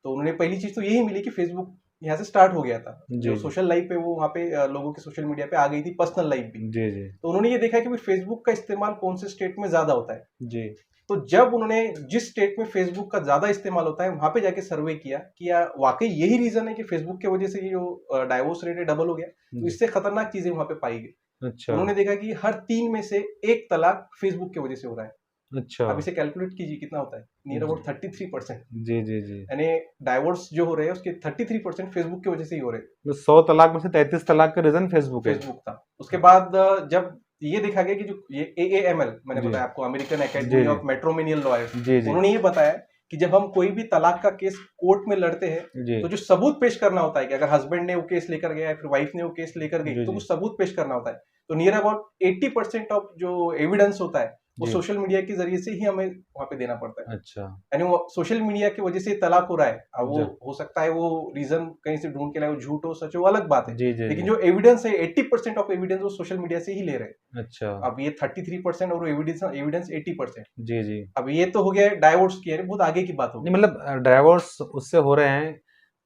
तो उन्होंने पहली चीज तो यही मिली कि फेसबुक यहाँ से स्टार्ट हो गया था। जो जी, जी। सोशल लाइफ है वो वहाँ पे लोगों की सोशल मीडिया पे आ गई थी, पर्सनल लाइफ भी। जी, जी। तो उन्होंने ये देखा कि भाई फेसबुक का इस्तेमाल कौन से स्टेट में ज्यादा होता है। जी। तो जब उन्होंने जिस स्टेट में फेसबुक का ज्यादा इस्तेमाल होता है वहां पे जाके सर्वे किया कि या वाकई यही रीजन है कि फेसबुक की वजह से ये जो डाइवोर्स रेट है डबल हो गया। तो जी। इससे खतरनाक चीजें वहां पे पाई गई। तो अच्छा। उन्होंने देखा कि हर 3 में से एक तलाक फेसबुक की वजह से हो रहा है। अच्छा। अब इसे कैलकुलेट कीजिए कितना होता है, नियर जी। अबाउट 33%। जी, जी, जी। यानी डाइवोर्स जो हो रहे हैं उसके 33% फेसबुक की वजह से ही हो रहे हैं। तो 100 तलाक में से 33 तलाक का रीज़न फेसबुक है। फेसबुक था। उसके बाद जब ये देखा गया कि जो ये AAML मैंने जी। बताया आपको, अमेरिकन जी, एकेडमी जी। ऑफ मैट्रिमोनियल लॉयर्स, जी, जी। उन्होंने ये बताया कि जब हम कोई भी तलाक का केस कोर्ट में लड़ते हैं, जी। तो जो सबूत पेश करना होता है कि अगर हस्बैंड ने वो केस लेकर गया है, फिर वाइफ ने वो केस लेकर गई, जी, तो जी। कुछ सबूत पेश करना होता है। तो नियर अबाउट 80% ऑफ जो एविडेंस होता है वो जी। सोशल मीडिया के जरिए से ही हमें वहां पे देना पड़ता है। अच्छा। यानी वो सोशल मीडिया की वजह से तलाक हो रहा है। अब वो जी। हो सकता है वो रीजन कहीं से ढूंढ के लाए, वो झूठ हो सच हो, वो अलग बात है। जी, जी, लेकिन जी। जो एविडेंस है 80% ऑफ एविडेंस वो सोशल मीडिया से ही ले रहे हैं। अच्छा। अब ये 33% और एविडेंस एविडेंस 80%। जी, जी। अब ये तो हो गया डाइवोर्स की, यानी बहुत आगे की बात नहीं होगी। मतलब डाइवोर्स उससे हो रहे हैं,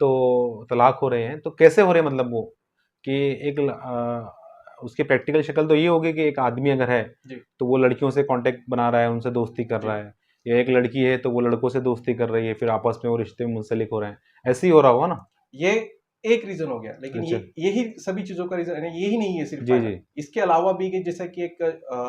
तो तलाक हो रहे हैं, तो कैसे हो रहे हैं मतलब वो? कि एक उसकी प्रैक्टिकल शक्ल तो ये होगी कि एक आदमी अगर है, जी। तो वो लड़कियों से कांटेक्ट बना रहा है, उनसे दोस्ती कर जी। रहा है, या एक लड़की है तो वो लड़कों से दोस्ती कर रही है, फिर आपस में वो रिश्ते में मुंसलिक हो रहे हैं, ऐसे ही हो रहा होगा ना? ये एक रीजन हो गया, लेकिन ये अच्छा। यही सभी चीजों का रीजन है, यही नहीं है सिर्फ जी, फायदा। जी। इसके अलावा भी कि जैसे कि एक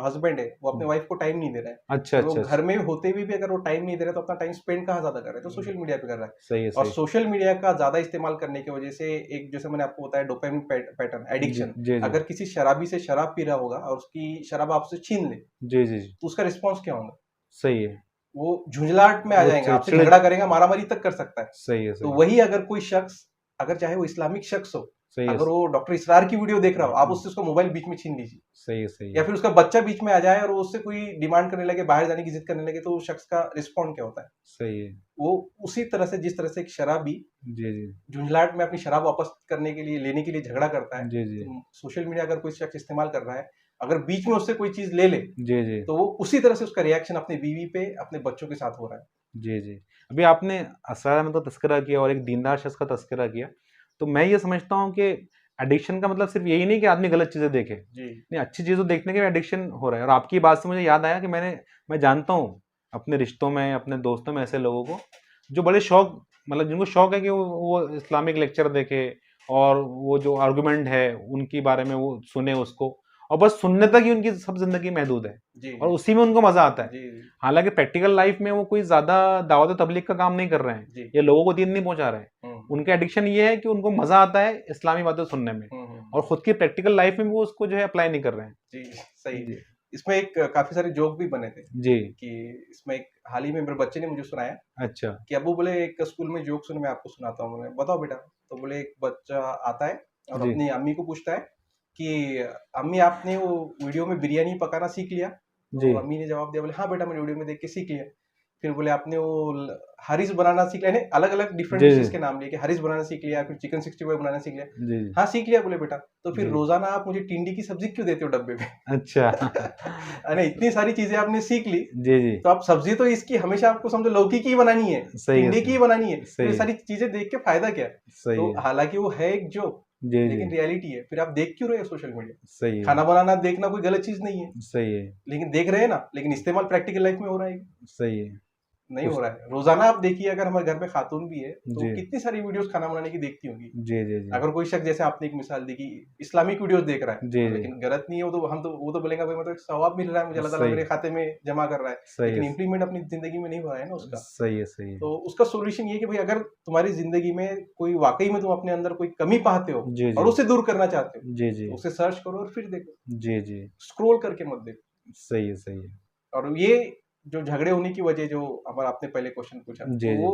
हस्बैंड है, वो अपने वाइफ को टाइम नहीं दे रहा है, अच्छा, और वो अच्छा, घर अच्छा। में होते हुए भी अगर वो टाइम नहीं दे रहा है, तो अपना टाइम स्पेंड कहाँ ज्यादा कर रहा है, तो सोशल मीडिया पे कर रहा है। सही है, और सही। सोशल मीडिया का ज्यादा इस्तेमाल करने की वजह से एक, जैसे मैंने आपको बताया, डोपामिन पैटर्न जी, एडिक्शन। जी, जी। अगर किसी शराबी से शराब पी रहा होगा और उसकी शराब आपसे छीन ले, जी, जी, जी। तो उसका रिस्पॉन्स क्या होगा? सही है। वो झुंझलाहट में आ वो जाएगा, आपसे चिड़चिड़े झगड़ा करेगा, मारामारी तक कर सकता है। सही है, तो सही है। वही अगर कोई शख्स, अगर चाहे वो इस्लामिक शख्स हो, सही है, अगर वो डॉक्टर इसरार की वीडियो देख रहा हो, आप उससे उसका मोबाइल बीच में छीन लीजिए, सही है, सही या है। फिर उसका बच्चा बीच में आ जाए और वो उससे कोई डिमांड करने लगे, बाहर जाने की जिद करने लगे, तो उस शख्स का रिस्पॉन्ड क्या होता है? सही है। वो उसी तरह से, जिस तरह से एक शराबी जी, जी। झुंझलाहट में अपनी शराब वापस करने के लिए, लेने के लिए झगड़ा करता है, जी, जी। तो सोशल मीडिया अगर कोई शख्स इस्तेमाल कर रहा है, अगर बीच में उससे कोई चीज ले ले, जी, जी। तो वो उसी तरह से उसका रिएक्शन अपनी बीवी पे, अपने बच्चों के साथ हो रहा है। जी, जी। अभी आपने असरार का तज़किरा किया और एक दीनदार शख्स का तज़किरा किया, तो मैं ये समझता हूँ कि एडिक्शन का मतलब सिर्फ़ यही नहीं कि आदमी गलत चीज़ें देखे। जी। नहीं, अच्छी चीज़ें देखने के भी एडिक्शन हो रहा है, और आपकी बात से मुझे याद आया कि मैं जानता हूँ अपने रिश्तों में, अपने दोस्तों में ऐसे लोगों को, जो बड़े शौक मतलब जिनको शौक है कि वो इस्लामिक लेक्चर देखें, और वो जो आर्गुमेंट है, उनके बारे में वो सुने उसको, और बस सुनने तक ही उनकी सब ज़िंदगी महदूद है, जी। और उसी में उनको मज़ा आता है। जी। हालाँकि प्रैक्टिकल लाइफ में वो कोई ज़्यादा दावत तबलीग का काम नहीं कर रहे हैं, जी। या लोगों को दीन नहीं पहुँचा रहे हैं। हम्म। उनका एडिक्शन ये है कि उनको मज़ा आता है इस्लामी बातें सुनने में, हम्म। और खुद की प्रैक्टिकल लाइफ में भी वो उसको जो है अप्लाई नहीं कर रहे हैं। जी सही। जी इसमें एक काफी सारे जोक भी बने थे जी। कि इसमें एक हाल ही में मेरे बच्चे ने मुझे सुनाया अच्छा कि अबू बोले एक स्कूल में जोक सुने मैं आपको सुनाता हूँ। बोले बताओ बेटा। तो बोले एक बच्चा आता है और जी अपनी अम्मी को पूछता है कि अम्मी आपने वो वीडियो में बिरयानी पकाना सीख लिया। जी तो अम्मी ने जवाब दिया बोले हाँ बेटा मैंने वीडियो में देख के सीख लिया। फिर बोले आपने वो हरीस बनाना सीख लिया। अलग अलग डिफरेंट जी डिशेस जी के नाम लिए कि हरीस बनाना सीख लिया फिर चिकन 65 बनाना सीख लिया। जी हाँ सीख लिया बोले बेटा। तो फिर जी। रोजाना आप मुझे टिंडी की सब्जी क्यों देते हो डब्बे में? अच्छा अरे इतनी सारी चीजें आपने सीख ली जी जी। तो आप सब्जी तो इसकी हमेशा आपको समझो लौकी की ही बनानी है, सही है टिंडे की ही बनानी है। तो सही ये है सारी चीजें देख के फायदा क्या है? सही तो है। हालांकि वो है एक जोक जी जी लेकिन रियलिटी है। फिर आप देख क्यों रहे हो सोशल मीडिया? सही है खाना बनाना देखना कोई गलत चीज नहीं है सही है लेकिन देख रहे हैं ना। लेकिन इस्तेमाल प्रैक्टिकल लाइफ में हो रहा है सही है। नहीं उस हो रहा है। रोजाना आप देखिए अगर हमारे घर में खातून भी है तो जी कितनी सारी वीडियोस खाना बनाने की देखती होंगी। जी जी जी अगर कोई शख्स जैसे आपने एक मिसाल दी कि इस्लामिक वीडियोस देख रहा जी है जी। लेकिन गलत नहीं है वो तो हम तो वो तो बोलेगा भाई मतलब सवाब मिल रहा है मुझे अल्लाह ताला सही मेरे खाते में जमा कर रहा है। सही लेकिन है इम्प्लीमेंट अपनी जिंदगी में नहीं हो रहा है ना उसका। सही है सही है। तो उसका सॉल्यूशन ये है कि भाई अगर तुम्हारी जिंदगी में कोई वाकई में तुम अपने अंदर कोई कमी पाते हो जी और जी उसे दूर करना चाहते हो जी जी तो उसे सर्च करो और फिर देखो। जी जी। स्क्रॉल करके मत देखो। सही है सही है। और ये जो झगड़े होने की वजह जो हमारा आपने पहले क्वेश्चन पूछा तो जी जी वो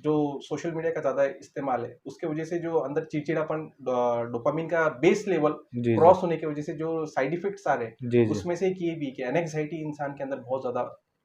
जो सोशल मीडिया का ज्यादा इस्तेमाल है उसके वजह से जो अंदर चिड़चिड़ापन डोपामिन का बेस लेवल जी जी क्रॉस होने की वजह से जो साइड इफेक्ट्स आ रहे हैं जी जी उसमें से एक ये भी कि एनेक्साइटी इंसान के अंदर बहुत ज्यादा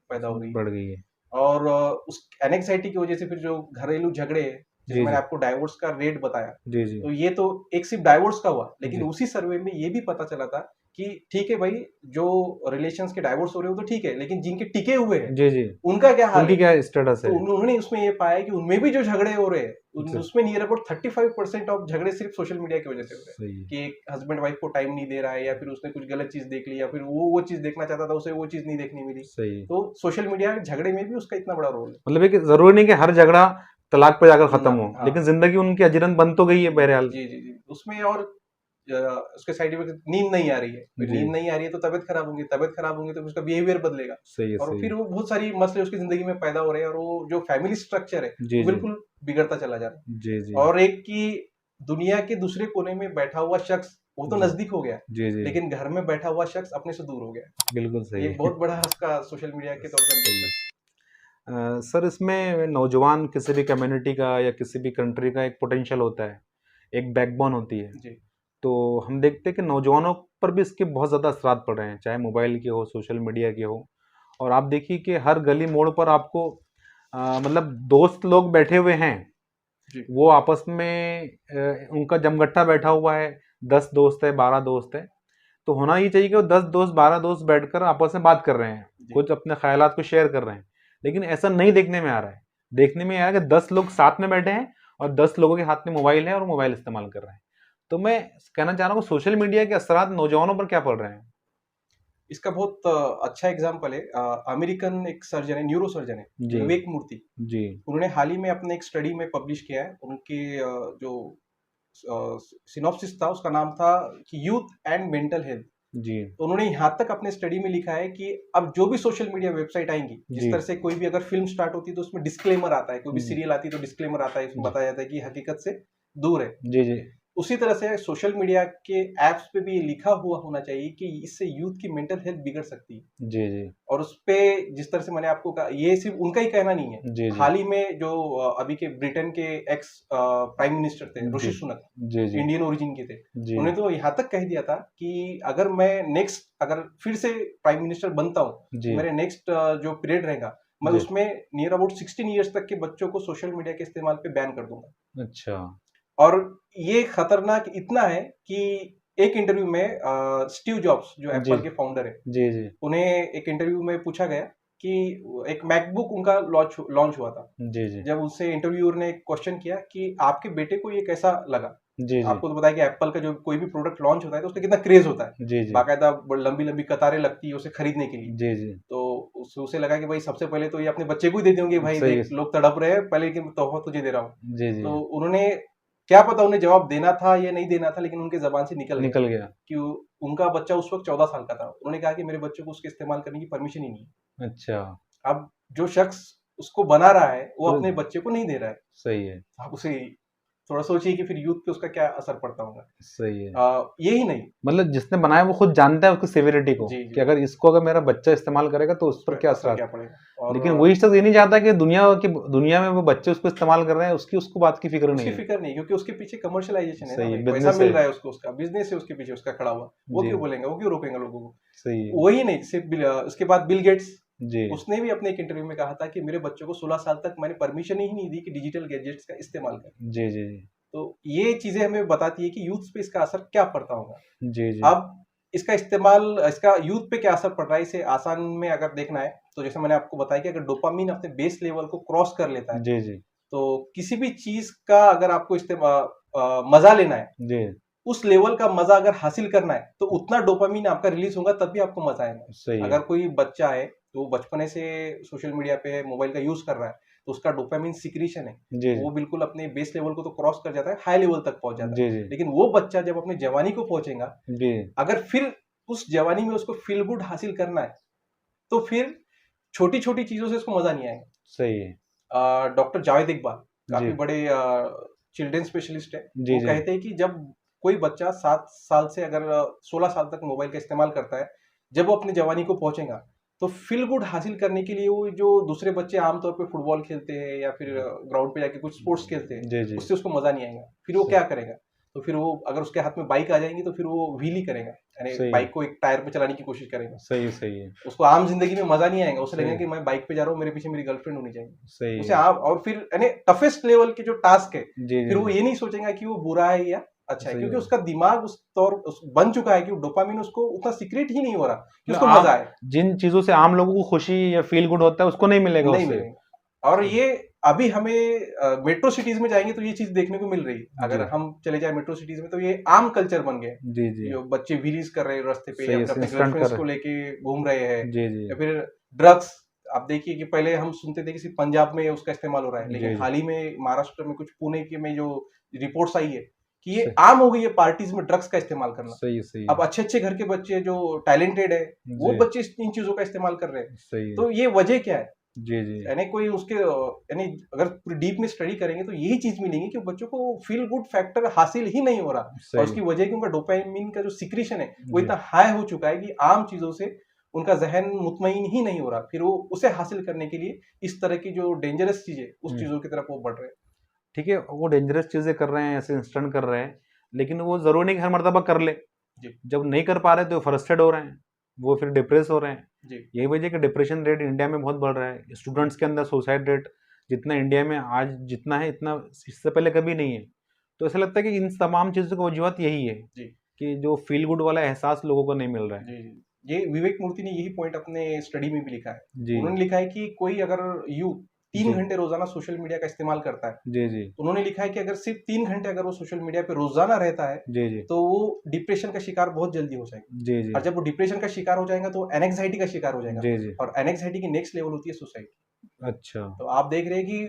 पैदा हो रही है। बढ़ गई है। और उस एनेक्साइटी की वजह से फिर जो घरेलू झगड़े हैं जैसे जी मैंने जी आपको डाइवोर्स का रेट बताया जी जी तो ये तो एक सिर्फ डाइवोर्स का हुआ लेकिन जी उसी सर्वे में ये भी पता चला था कि ठीक है भाई जो रिलेशंस के डाइवोर्स हो रहे हो तो ठीक है लेकिन जिनके टिके हुए हैं जी जी। उनका क्या हाल उनकी है? क्या स्टेटस तो है? उन्होंने उसमें ये पाया कि उनमें भी जो झगड़े हो रहे हैं अच्छा उसमें नियर अबाउट 35% ऑफ झगड़े सिर्फ सोशल मीडिया की वजह से हो रहे हैं सही है। कि एक हस्बैंड वाइफ को टाइम नहीं दे रहा है या फिर उसने कुछ गलत चीज देख ली या फिर वो चीज देखना चाहता था उसे वो चीज नहीं देखनी मिली। सही है। तो सोशल मीडिया झगड़े में भी उसका इतना बड़ा रोल मतलब है कि जरूरी नहीं कि हर झगड़ा तलाक पे जाकर है खत्म ना। हो, हाँ लेकिन जिंदगी उनकी अजरन बन तो गई है बहरहाल। जी जी जी उसमें और उसके साइड इफेक्ट नींद नहीं आ रही है। फिर जी नींद नहीं आ रही है तो तबीयत खराब होंगी तो उसका बिहेवियर बदलेगा सही है और सही फिर है। वो बहुत सारी मसले उसकी जिंदगी में पैदा हो रहे हैं और वो जो फैमिली स्ट्रक्चर है जी वो जी बिल्कुल बिगड़ता चला जा रहा जी है। जी और एक की दुनिया के दूसरे कोने में बैठा हुआ शख्स वो तो जी नजदीक हो गया जी जी लेकिन घर में बैठा हुआ शख्स अपने से दूर हो गया। बिल्कुल सही ये है बहुत बड़ा उसका सोशल मीडिया के तौर पर हम देख सही है। सकते सर इसमें नौजवान किसी भी कम्युनिटी का या किसी भी कंट्री का एक पोटेंशियल होता है, एक बैकबोन होती है। हैं। जी तो हम देखते हैं कि नौजवानों पर भी इसके बहुत ज़्यादा असरात पड़ रहे हैं, चाहे मोबाइल के हो, सोशल मीडिया के हो। और आप देखिए कि हर गली मोड़ पर आपको मतलब दोस्त लोग बैठे हुए हैं, जी वो आपस में उनका जमगट्टा बैठा हुआ है, 10 दोस्त है, 12 दोस्त है। तो होना ये चाहिए कि वो 10 दोस्त, 12 दोस्त बैठकर आपस में बात कर रहे हैं, जी कुछ अपने ख़यालात को शेयर कर रहे हैं। लेकिन ऐसा नहीं देखने में आ रहा है। देखने में आ रहा है कि 10 लोग साथ में बैठे हैं और 10 लोगों के हाथ में मोबाइल है और मोबाइल इस्तेमाल कर रहे हैं। तो मैं कहना चाह रहा हूँ सोशल मीडिया के असरात नौजवानों पर क्या पड़ रहे हैं? इसका बहुत अच्छा एग्जाम्पल है। अमेरिकन एक सर्जन है न्यूरो सर्जन है जी विवेक मूर्ति। जी उन्होंने हाल ही में अपने एक स्टडी में पब्लिश किया है। उनके जो सिनॉप्सिस था उसका नाम था कि यूथ एंड मेंटल हेल्थ। जी तो उन्होंने यहाँ तक अपने स्टडी में लिखा है कि अब जो भी सोशल मीडिया वेबसाइट आएंगी जिस जी तरह से कोई भी अगर फिल्म स्टार्ट होती है तो उसमें डिस्क्लेमर आता है, कोई भी जी सीरियल आती है तो डिस्क्लेमर आता है, इसमें जी बताया जाता है कि हकीकत से दूर है। जी जी उसी तरह से सोशल मीडिया के एप्स पे भी ये लिखा हुआ होना चाहिए कि इससे यूथ की मेंटल हेल्थ बिगड़ सकती है। जी जी और उस पे जिस तरह से मैंने आपको कहा ये सिर्फ उनका ही कहना नहीं है। जी जी हाल ही में जो अभी के ब्रिटेन के एक्स प्राइम मिनिस्टर थे ऋषि जी सुनक, जी जी इंडियन ओरिजिन के थे। जी उन्होंने तो यहाँ तक कह दिया था कि अगर मैं नेक्स्ट अगर फिर से प्राइम मिनिस्टर बनता हूँ तो जी मेरे नेक्स्ट जो पीरियड रहेगा मैं जी उसमें नियर अबाउट 16 ईयर्स तक के बच्चों को सोशल मीडिया के इस्तेमाल पे बैन कर दूंगा। अच्छा और ये खतरनाक इतना है कि एक इंटरव्यू में स्टीव जॉब्स जो जी एप्पल के फाउंडर है जी जी उन्हें एक इंटरव्यू में पूछा गया कि एक मैकबुक उनका लॉन्च हुआ था। जी जी जब उससे इंटरव्यूअर ने क्वेश्चन किया कि आपके बेटे को ये कैसा लगा। जी जी आपको तो बताया कि एप्पल का जो कोई भी प्रोडक्ट लॉन्च होता है तो उसमें कितना क्रेज होता है, जी जी बाकायदा लंबी लंबी कतारें लगती है उसे खरीदने के लिए। जी जी तो उसे लगा कि भाई सबसे पहले तो ये अपने बच्चे को ही दे देंगे, भाई सही देख है लोग तड़प रहे हैं पहले कि तोहफा तुझे दे रहा हूँ। जी जी तो उन्होंने क्या पता उन्हें जवाब देना था या नहीं देना था लेकिन उनके जबान से निकल गया निकल गया। कि उनका बच्चा उस वक्त 14 साल का था। उन्होंने कहा कि मेरे बच्चे को उसके इस्तेमाल करने की परमिशन ही नहीं है। अच्छा अब जो शख्स उसको बना रहा है वो तो अपने बच्चे को नहीं दे रहा है, सही है आप उसे थोड़ा सोचिए कि फिर यूथ पे उसका क्या असर पड़ता होगा। सही है। यही नहीं, मतलब जिसने बनाया वो खुद जानता है उसकी सेवेरिटी को, जी कि जी, अगर इसको अगर मेरा बच्चा इस्तेमाल करेगा तो उस उस पर पर क्या असर असर क्या आता पड़ेगा। है। और लेकिन वही शख्स ये नहीं चाहता कि दुनिया में वो बच्चे उसको इस्तेमाल कर रहे हैं, उसकी उसको बात की फिक्र उसकी नहीं है। फिक्र नहीं, क्योंकि उसके पीछे कमर्शियलाइजेशन है ना सही भाई, है, पैसा बिजनेस मिल है। रहा है उसको, उसका बिजनेस है उसके पीछे उसका खड़ा हुआ, वो जी। क्यों बोलेंगे, वो क्यों रोकेंगे लोगों को। सही है। वही नहीं, सिर्फ उसके बाद बिल गेट्स, जी उसने भी अपने एक इंटरव्यू में कहा था कि मेरे बच्चों को 16 साल तक मैंने परमिशन ही नहीं दी कि डिजिटल गैजेट्स का इस्तेमाल करें। जी जी तो ये चीजें हमें बताती है कि यूथ पे इसका असर क्या पड़ता होगा। जी जी अब इसका इस्तेमाल, इसका यूथ पे क्या असर पड़ रहा है, इसे आसान में अगर देखना है तो जैसे मैंने आपको बताया कि अगर डोपामिन अपने बेस लेवल को क्रॉस कर लेता है, जी जी तो किसी भी चीज का अगर आपको इस्तेमाल मजा लेना है, जी। उस लेवल का मजा अगर हासिल करना है, तो उतना डोपामिन आपका रिलीज होगा, तब भी आपको मजा आएगा। सही है। अगर कोई बच्चा है तो वो बचपने से सोशल मीडिया पे मोबाइल का यूज कर रहा है, तो उसका डोपामिन सिक्रीशन है, जी जी वो बिल्कुल अपने बेस लेवल को तो क्रॉस कर जाता है, हाई लेवल तक पहुंच जाता है। जी जी लेकिन वो बच्चा जब अपने जवानी को पहुंचेगा, जी। अगर फिर उस जवानी में उसको फील गुड हासिल करना है, तो फिर छोटी छोटी चीजों से उसको मजा नहीं आएगा। सही है। डॉक्टर जावेद इकबाल जी काफी बड़े चिल्ड्रन स्पेशलिस्ट है, जी वो जी कहते हैं कि जब कोई बच्चा 7 साल से अगर 16 साल तक मोबाइल का इस्तेमाल करता है, जब वो अपनी जवानी को पहुंचेगा, तो फील गुड हासिल करने के लिए वो जो दूसरे बच्चे आमतौर पे फुटबॉल खेलते हैं या फिर ग्राउंड पे जाके कुछ स्पोर्ट्स खेलते हैं, जी जी। उससे उसको मजा नहीं आएगा। फिर वो सही क्या करेगा, तो फिर वो अगर उसके हाथ में बाइक आ जाएंगी तो फिर वो व्हीली करेगा, यानी सही है। बाइक को एक टायर पे चलाने की कोशिश करेगा। सही है। सही है। उसको आम जिंदगी में मजा नहीं आएगा, उसे सही लगेगा है। कि मैं बाइक पे जा रहा हूँ, मेरे पीछे मेरी गर्लफ्रेंड होनी चाहिए। सही उसे है। आम, और फिर यानी टफेस्ट लेवल के जो टास्क है, जी जी फिर वो जी। ये नहीं सोचेगा कि वो बुरा है या अच्छा है, सही क्योंकि है। उसका दिमाग बन चुका है कि डोपामिन उसको उतना सीक्रेट ही नहीं हो रहा कि मतलब उसको आम मजा आए। जिन चीजों से आम लोगों को खुशी या फील गुड होता है उसको नहीं मिलेगा नहीं उससे। मिलेगा। और सही। ये अभी हमें मेट्रो सिटीज में जाएंगे तो ये चीज देखने को मिल रही है। जी अगर हम चले जाए मेट्रो सिटीज में तो ये आम कल्चर बन गया है। जी जी। जो बच्चे व्हीलीज कर रहे हैं रास्ते पे, या सही फिर है, अपने इंस्टेंट कर गर्लफ्रेंड्स को रहे लेके घूम रहे हैं, हैं। जी जी या फिर ड्रग्स। आप देखिए कि पहले हम सुनते थे कि सिर्फ पंजाब में उसका इस्तेमाल हो रहा है, लेकिन जी जी। हाल ही में महाराष्ट्र में कुछ पुणे के में जो रिपोर्ट्स आई है कि ये सही आम हो गई है पार्टीज में ड्रग्स का इस्तेमाल करना। सही है। सही अब है। अच्छे अच्छे घर के बच्चे जो टैलेंटेड है, वो जी बच्चे इन चीजों का इस्तेमाल कर रहे हैं। सही है। तो ये वजह क्या है, जी जी यानी कोई उसके यानी अगर पूरी डीप में स्टडी करेंगे तो यही चीज मिलेंगी कि बच्चों को फील गुड फैक्टर हासिल ही नहीं हो रहा। और सही उसकी वजह कि उनका डोपामिन का जो सिक्रीशन है वो जी इतना हाई हो चुका है कि आम चीजों से उनका जहन मुतमईन ही नहीं हो रहा। फिर वो उसे हासिल करने के लिए इस तरह की जो डेंजरस चीजें, उस चीजों की तरफ वो बढ़ रहे हैं। ठीक है, वो डेंजरस चीजें कर रहे हैं, ऐसे इंस्टेंट कर रहे हैं, लेकिन वो जरूरी नहीं कि हर मर्तबा कर ले। जी जब नहीं कर पा रहे तो फ्रस्ट्रेट हो रहे हैं, वो फिर डिप्रेस हो रहे हैं। जी यही वजह है कि डिप्रेशन रेट इंडिया में बहुत बढ़ रहा है। स्टूडेंट्स के अंदर सुसाइड रेट जितना इंडिया में आज जितना है, इतना इससे पहले कभी नहीं है। तो ऐसा लगता है कि इन तमाम चीज़ों की वजूहत यही है जी कि जो फील गुड वाला एहसास लोगों को नहीं मिल रहा है। जी जी। ये विवेक मूर्ति ने यही पॉइंट अपने स्टडी में भी लिखा है। जी उन्होंने लिखा है कि कोई अगर यूथ तीन जी घंटे रोजाना सोशल मीडिया का इस्तेमाल करता है, जी जी तो उन्होंने लिखा है कि अगर सिर्फ 3 घंटे अगर वो सोशल मीडिया पे रोजाना रहता है, जी जी तो वो डिप्रेशन का शिकार बहुत जल्दी हो जाएगा। जी जी और जब वो डिप्रेशन का शिकार हो जाएगा तो एनेक्साइटी का शिकार हो जाएगा। जी जी। और एनेक्साइटी की नेक्स्ट लेवल होती है सुसाइड। अच्छा। तो आप देख रहे हैं कि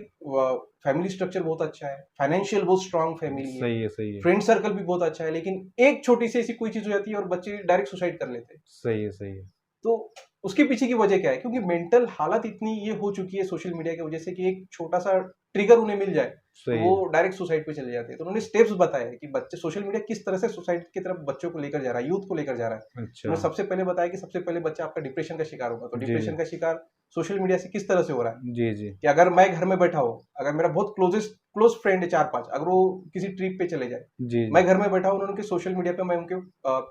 फैमिली स्ट्रक्चर बहुत अच्छा है, फाइनेंशियल बहुत स्ट्रांग फैमिली है, सही है। सही है। फ्रेंड सर्कल भी बहुत अच्छा है, लेकिन एक छोटी सी ऐसी कोई चीज हो जाती है और बच्चे डायरेक्ट सुसाइड कर लेते हैं। सही है। सही है। तो उसके पीछे की वजह क्या है, क्योंकि मेंटल हालत इतनी ये हो चुकी है सोशल मीडिया की वजह से कि एक छोटा सा ट्रिगर उन्हें मिल जाए तो सही वो है। डायरेक्ट सुसाइड पे चले जाते हैं। तो उन्होंने स्टेप्स बताए हैं कि बच्चे सोशल मीडिया किस तरह से सुसाइड की तरफ बच्चों को लेकर जा रहा है, यूथ को लेकर जा रहा है। अच्छा। उन्होंने सबसे पहले बताया कि सबसे पहले बच्चा आपका डिप्रेशन का शिकार होगा। तो जी जी डिप्रेशन का शिकार सोशल मीडिया से किस तरह से हो रहा है, जी जी कि अगर मैं घर में बैठा हूँ, अगर मेरा बहुत क्लोज फ्रेंड है 4-5, अगर वो किसी ट्रिप पे चले जाए, जी मैं घर में बैठा हूँ, उनके सोशल मीडिया पे मैं उनके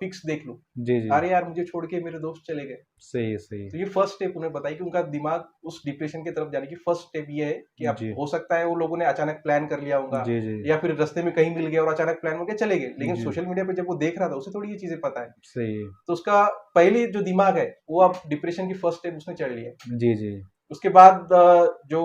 पिक्स देख लूं, जी जी। अरे यार मुझे छोड़ के मेरे दोस्त चले गए। सही है। सही है। तो ये फर्स्ट स्टेप उन्हें बताया कि उनका दिमाग उस डिप्रेशन की तरफ जाने की फर्स्ट स्टेप ये है कि अब जी हो सकता है वो लोगों ने अचानक प्लान कर लिया होगा, जी जी या फिर रास्ते में कहीं मिल गया और अचानक प्लान हो गया चले गए, लेकिन जी। सोशल मीडिया पे जब वो देख रहा था उसे थोड़ी ये चीजें पता है। सही है। तो उसका पहले जो दिमाग है वो अब डिप्रेशन की फर्स्ट स्टेप उसने चढ़ लिया है। जी जी उसके बाद जो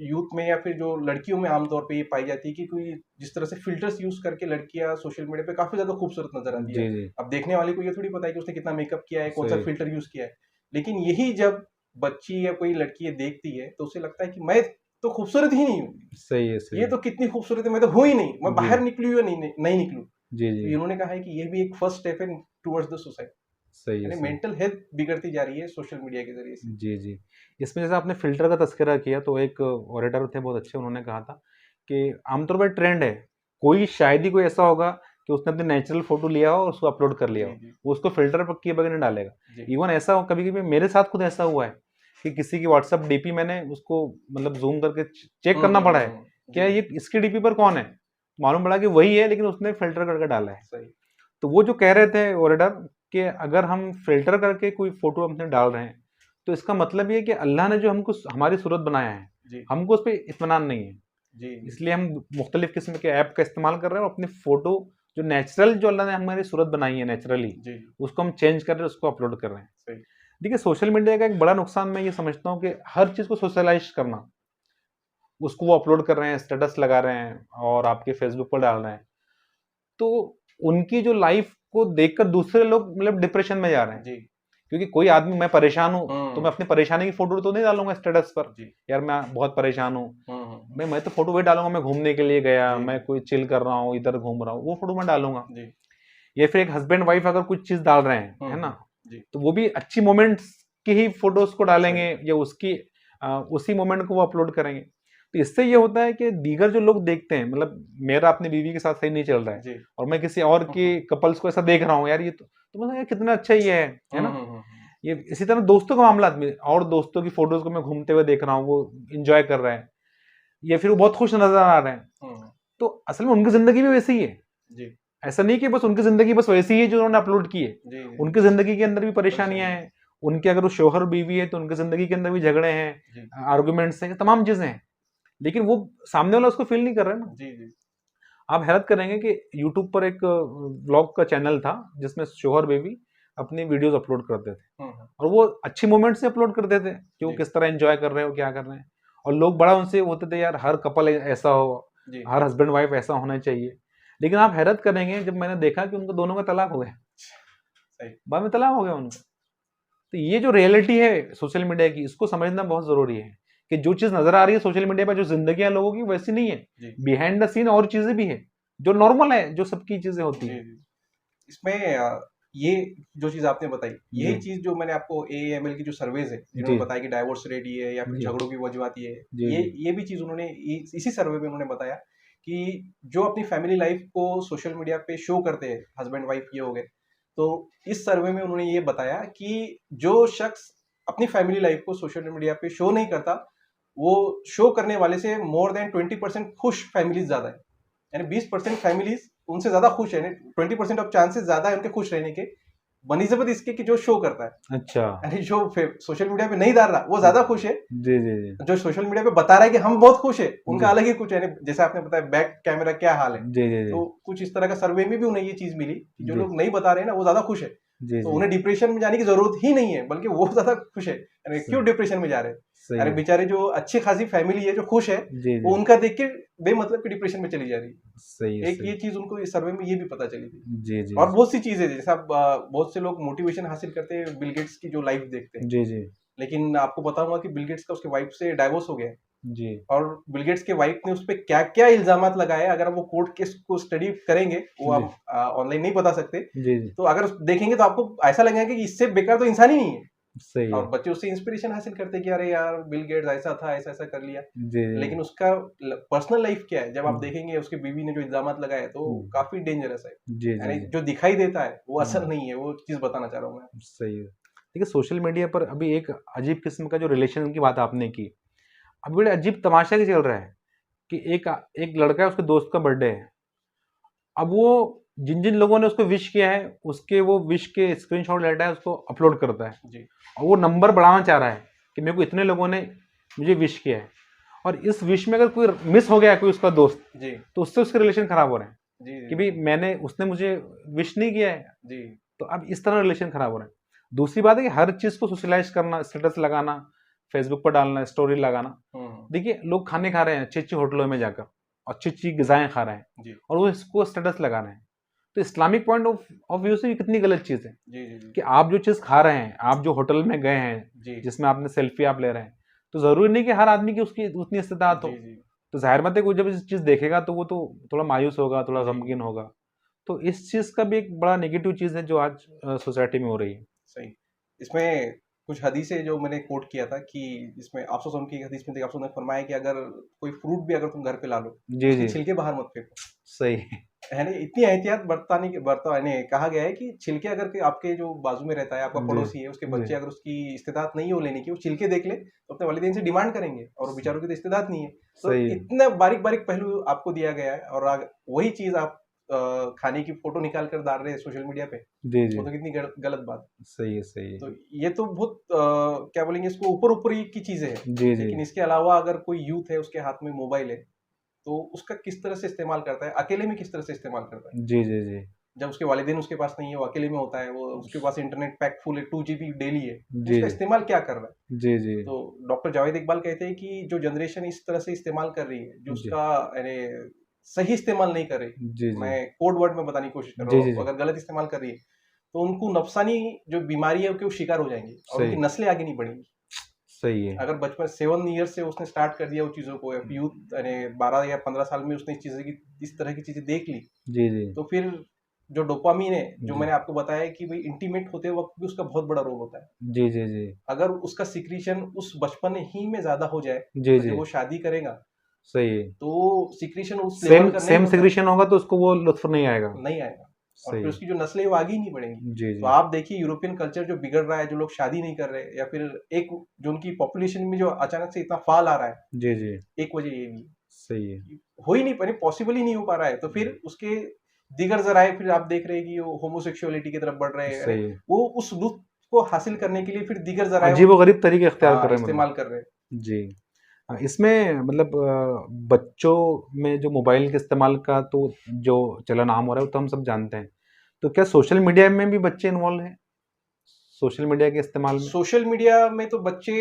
यूथ में या फिर जो लड़कियों में आमतौर पे ये पाई जाती है कि कोई जिस तरह से फिल्टर्स यूज करके लड़कियां सोशल मीडिया पे काफी ज्यादा खूबसूरत नजर आती है। जी जी। अब देखने वाले को ये थोड़ी पता है कि उसने कितना मेकअप किया है, कौन सा सही। फिल्टर यूज किया है, लेकिन यही जब बच्ची या कोई लड़की ये देखती है तो उसे लगता है कि मैं तो खूबसूरत ही नहीं हूँ, सही है। सही ये है। तो कितनी खूबसूरत है, मैं तो हूँ ही नहीं, मैं जी बाहर निकलूँ या नहीं निकलूँ। जी तो जी। इन्होंने कहा है कि ये भी एक फर्स्ट स्टेप है टुवर्ड्स द सुसाइड। सही है। यानी सही। मेंटल हेल्थ बिगड़ती जा रही है सोशल मीडिया के जरिए से। जी जी। इसमें जैसे आपने फ़िल्टर का तज़किरा किया तो एक ऑरेटर थे बहुत अच्छे, उन्होंने कहा था कि आमतौर पर ट्रेंड है कोई शायद ही कोई ऐसा होगा कि उसने अपनी नेचुरल फोटो लिया हो और उसको अपलोड कर लिया हो, वो उसको फिल्टर पर किए बगैर नहीं डालेगा। इवन ऐसा हो, कभी कभी मेरे साथ खुद ऐसा हुआ है कि किसी की व्हाट्सएप डीपी मैंने उसको मतलब जूम करके चेक करना पड़ा है, क्या ये इसकी डीपी पर कौन है, मालूम पड़ा कि वही है, लेकिन उसने फिल्टर करके डाला है। तो वो जो कह रहे थे ओरेडर कि अगर हम फिल्टर करके कोई फोटो अपने डाल रहे हैं तो इसका मतलब ये कि अल्लाह ने जो हमको हमारी सूरत बनाया है, हमको उस पर इत्मीनान नहीं है, इसलिए हम मुख्तलिफ किस्म के ऐप का इस्तेमाल कर रहे हैं और अपनी फोटो जो नेचुरल, जो अल्लाह ने हमारी सूरत बनाई है नेचुरली, उसको हम चेंज कर रहे हैं, उसको अपलोड कर रहे हैं। देखिए, सोशल मीडिया का एक बड़ा नुकसान मैं ये समझता हूँ कि हर चीज़ को सोशलाइज करना, उसको वो अपलोड कर रहे हैं, स्टेटस लगा रहे हैं और आपके फेसबुक पर डाल रहे हैं, तो उनकी जो लाइफ को देखकर दूसरे लोग मतलब डिप्रेशन में जा रहे हैं। क्योंकि कोई आदमी, मैं परेशान हूँ तो मैं अपनी परेशानी की फोटो तो नहीं डालूंगा स्टेटस पर, यार मैं बहुत परेशान हूँ, मैं तो फोटो वही डालूंगा, मैं घूमने के लिए गया, मैं कोई चिल कर रहा हूँ, इधर घूम रहा हूँ, वो फोटो मैं डालूंगा। या फिर एक हस्बैंड वाइफ अगर कुछ चीज डाल रहे हैं, है ना, तो वो भी अच्छी मोमेंट्स की ही फोटोज को डालेंगे या उसकी उसी मोमेंट को वो अपलोड करेंगे। तो इससे ये होता है कि दीगर जो लोग देखते हैं, मतलब मेरा अपनी बीवी के साथ सही नहीं चल रहा है और मैं किसी और की कपल्स को ऐसा देख रहा हूँ, यार ये तो मतलब यार कितना अच्छा ये है ना। ये इसी तरह दोस्तों का मामला में, और दोस्तों की फोटोज को मैं घूमते हुए देख रहा हूँ, वो इंजॉय कर रहे हैं या फिर वो बहुत खुश नजर आ रहे हैं, तो असल में उनकी जिंदगी भी वैसी ही है। ऐसा नहीं कि बस उनकी जिंदगी बस वैसी ही है जो उन्होंने अपलोड की है, उनकी जिंदगी के अंदर भी परेशानियां हैं, उनके अगर वो शोहर बीवी है तो उनकी जिंदगी के अंदर भी झगड़े हैं, आर्गुमेंट्स हैं, तमाम चीजें हैं, लेकिन वो सामने वाला उसको फील नहीं कर रहा है ना। आप हैरत करेंगे कि यूट्यूब पर एक व्लॉग का चैनल था जिसमें शोहर बेबी अपनी वीडियोस अपलोड करते थे और वो अच्छी मोमेंट्स से अपलोड करते थे कि वो किस तरह एंजॉय कर रहे हो, क्या कर रहे हैं, और लोग बड़ा उनसे होते थे, यार हर कपल ऐसा हो, हर हस्बैंड वाइफ ऐसा होना चाहिए। लेकिन आप हैरत करेंगे जब मैंने देखा कि उनको दोनों का तलाक हो गया, बाद में तलाक हो गया उनका। तो ये जो रियलिटी है सोशल मीडिया की, इसको समझना बहुत जरूरी है कि जो चीज नजर आ रही है सोशल मीडिया पर, जो जिंदगी लोगों की वैसी नहीं है, बिहाइंड द सीन और चीजें भी है जो नॉर्मल है, जो सबकी चीजें होती है। इसमें ये जो चीज आपने बताई, यही चीज जो मैंने आपको AAML की जो सर्वेज है जिन्होंने बताया कि डाइवोर्स रेट ये है या फिर झगड़ों की वजूहत ये है, ये भी चीज उन्होंने इसी सर्वे में उन्होंने बताया कि जो अपनी फैमिली लाइफ को सोशल मीडिया पे शो करते हैं, हस्बैंड वाइफ ये हो गए, तो इस सर्वे में उन्होंने ये बताया कि जो शख्स अपनी फैमिली लाइफ को सोशल मीडिया पे शो नहीं करता, वो शो करने वाले से मोर देन 20% खुश फैमिलीज ज्यादा है, यानी 20% फैमिलीज उनसे ज्यादा खुश है, 20% ऑफ चांसेस ज्यादा है उनके खुश रहने के, बनिस्बत इसके कि जो शो करता है। अच्छा, यानी जो सोशल मीडिया पे नहीं डाल रहा वो ज्यादा खुश है, जी जी जी, जो सोशल मीडिया पे बता रहा है कि हम बहुत खुश है, उनका अलग ही कुछ है। जैसे आपने बताया बैक कैमरा क्या हाल है, जी जी, तो कुछ इस तरह का सर्वे में भी उन्हें ये चीज मिली कि जो लोग नहीं बता रहे हैं ना वो ज्यादा खुश है, तो उन्हें डिप्रेशन में जाने की जरूरत ही नहीं है, बल्कि वो ज्यादा खुश है। क्यों डिप्रेशन में जा रहे हैं? अरे बेचारे जो अच्छी खासी फैमिली है जो खुश है, वो उनका देख के बेमतलब की डिप्रेशन में चली जा रही है। सही है, एक ये चीज उनको इस सर्वे में ये भी पता चली थी। जी जी, और बहुत सी चीजें जैसे आप बहुत से लोग मोटिवेशन हासिल करते हैं बिल गेट्स की जो लाइफ देखते हैं, जी जी, लेकिन आपको बताऊंगा कि बिल गेट्स का उसके वाइफ से डाइवोर्स हो गया जी, और बिल गेट्स के वाइफ ने उस पर क्या क्या इल्जामात लगाए, अगर वो कोर्ट केस को स्टडी करेंगे, वो हम ऑनलाइन नहीं बता सकते, जी जी, तो अगर देखेंगे तो आपको ऐसा लगेगा कि इससे बेकार तो इंसान ही नहीं है। सही और है, बच्चे उससे इंस्पिरेशन हासिल करते हैं कि अरे यार बिल गेट्स ऐसा था, ऐसा ऐसा कर लिया, जी जी, लेकिन उसका पर्सनल लाइफ क्या है जब आप देखेंगे, उसकी बीवी ने जो इल्जामात लगाए तो काफी डेंजरस है, जी जी, यानी जो दिखाई देता है वो असल नहीं है, वो चीज बताना चाह रहा हूँ मैं। सही है। देखिए, सोशल मीडिया पर अभी एक अजीब किस्म का जो रिलेशन की बात आपने की, अभी बड़े अजीब तमाशा की चल रहा है कि एक लड़का है, उसके दोस्त का बर्थडे है, अब वो जिन जिन लोगों ने उसको विश किया है उसके वो विश के स्क्रीनशॉट लेता है, उसको अपलोड करता है जी, और वो नंबर बढ़ाना चाह रहा है कि मेरे को इतने लोगों ने मुझे विश किया है, और इस विश में अगर कोई मिस हो गया है कोई उसका दोस्त जी, तो उससे उसके रिलेशन खराब हो रहे हैं जी, कि भाई मैंने उसने मुझे विश नहीं किया है, जी, तो अब इस तरह रिलेशन खराब हो रहे हैं। दूसरी बात है कि हर चीज को सोशलाइज करना, स्टेटस लगाना, फेसबुक पर डालना, स्टोरी लगाना। देखिए, लोग खाने खा रहे हैं अच्छी अच्छी होटलों में जाकर, अच्छी अच्छी गिजाएं खा रहे हैं और वो इसको स्टेटस लगा रहे हैं, तो इस्लामिक पॉइंट ऑफ व्यू से कितनी गलत चीज है कि आप जो चीज खा रहे हैं, आप जो होटल में गए हैं जिसमें आपने सेल्फी आप ले रहे हैं, तो जरूरी नहीं कि हर आदमी की उसकी उतनी इस्तेदात हो, तो जाहिर बात है कोई जब इस चीज देखेगा तो वो तो थोड़ा मायूस होगा, थोड़ा गमगीन होगा। तो इस चीज का भी एक बड़ा नेगेटिव चीज है जो आज सोसाइटी में हो रही है। सही। इसमें कुछ हदीसें जो मैंने कोट किया था कि इसमें आपसो की हदीस में आपसो ने फरमाया कि अगर कोई फ्रूट भी अगर तुम घर पे ला लो, जी उसके जी छिलके बाहर मत फेंको। सही है ना, इतनी एहतियात बरता यानी कहा गया है कि छिलके अगर आपके जो बाजू में रहता है, आपका जी पड़ोसी है, उसके जी बच्चे अगर उसकी इस्तेदात नहीं हो लेने की, वो छिलके देख ले तो अपने वालिदैन से डिमांड करेंगे, और वो बेचारों की तो इस्तेदात नहीं है। तो सही है इतना बारीक बारीक पहलू आपको दिया गया है, और वही चीज आप खाने की फोटो निकाल कर डाल रहे हैं सोशल मीडिया पे, जी जी वो तो कितनी गलत बात। सही है सही है तो ये तो बहुत क्या बोलेंगे इसको, ऊपर ऊपर की चीजें हैं। जी जी लेकिन इसके अलावा अगर कोई यूथ है, उसके हाथ में मोबाइल है, तो उसका किस तरह से इस्तेमाल करता है, अकेले में किस तरह से इस्तेमाल करता है। जी जी जी जब उसके वालिदैन उसके पास नहीं है, वो अकेले में होता है, वो उसके पास इंटरनेट पैक फुल है, 2 GB डेली है, तो जी उसका जी इस्तेमाल क्या कर रहा है। जी जी तो डॉक्टर जावेद इकबाल कहते हैं कि जो जनरेशन इस तरह से इस्तेमाल कर रही है, जो जी उसका यानी सही इस्तेमाल नहीं कर रही, जी जी मैं कोड वर्ड में बताने की कोशिश कर रहा जी हूँ, जी अगर गलत इस्तेमाल कर रही है, तो उनको नफसानी जो बीमारी है उसके वो शिकार हो जाएंगे, और उनकी सही नस्लें आगे नहीं बढ़ेंगी। सही है अगर बचपन 7 ईयर से उसने स्टार्ट कर दिया वो चीज़ों को, या यूथ यानी 12 या 15 साल में उसने इस तरह की चीज़ें देख ली, जी जी तो फिर जो डोपामीन है, जो जी मैंने आपको बताया कि भाई इंटीमेट होते वक्त भी उसका बहुत बड़ा रोल होता है। जी जी जी अगर उसका सिक्रीशन उस बचपन ही में ज्यादा हो जाए, जी तो जी जब वो शादी करेगा, सही है तो सिक्रीशन उस लेवल सेम का नहीं सेम होता, सिग्रेशन होगा तो उसको वो लुत्फ नहीं आएगा नहीं आएगा, और सही फिर है उसकी जो नस्लें हैं, वो आगे ही नहीं बढ़ेंगी। जी तो जी आप देखिए यूरोपियन कल्चर जो बिगड़ रहा है, जो लोग शादी नहीं कर रहे, या फिर एक जो उनकी पॉपुलेशन में जो अचानक से इतना फॉल आ रहा है, जी जी एक वजह ये भी है सही है कि हो ही नहीं पा रही, पॉसिबल ही नहीं हो पा रहा है। तो फिर उसके दीगर जराए फिर आप देख रहे हैं कि वो होमोसेक्सुअलिटी की तरफ बढ़ रहे हैं, यानी सही है वो उस लुत्फ को हासिल करने के लिए फिर दीगर जराए अजीब व गरीब तरीके इख्तियार कर हाँ रहे हैं मतलब इस्तेमाल कर रहे हैं। जी इसमें मतलब बच्चों में जो मोबाइल के इस्तेमाल का तो जो चलन आम हो रहा है वो तो हम सब जानते हैं तो क्या सोशल मीडिया में भी बच्चे इन्वॉल्व हैं सोशल मीडिया के इस्तेमाल में सोशल मीडिया में तो बच्चे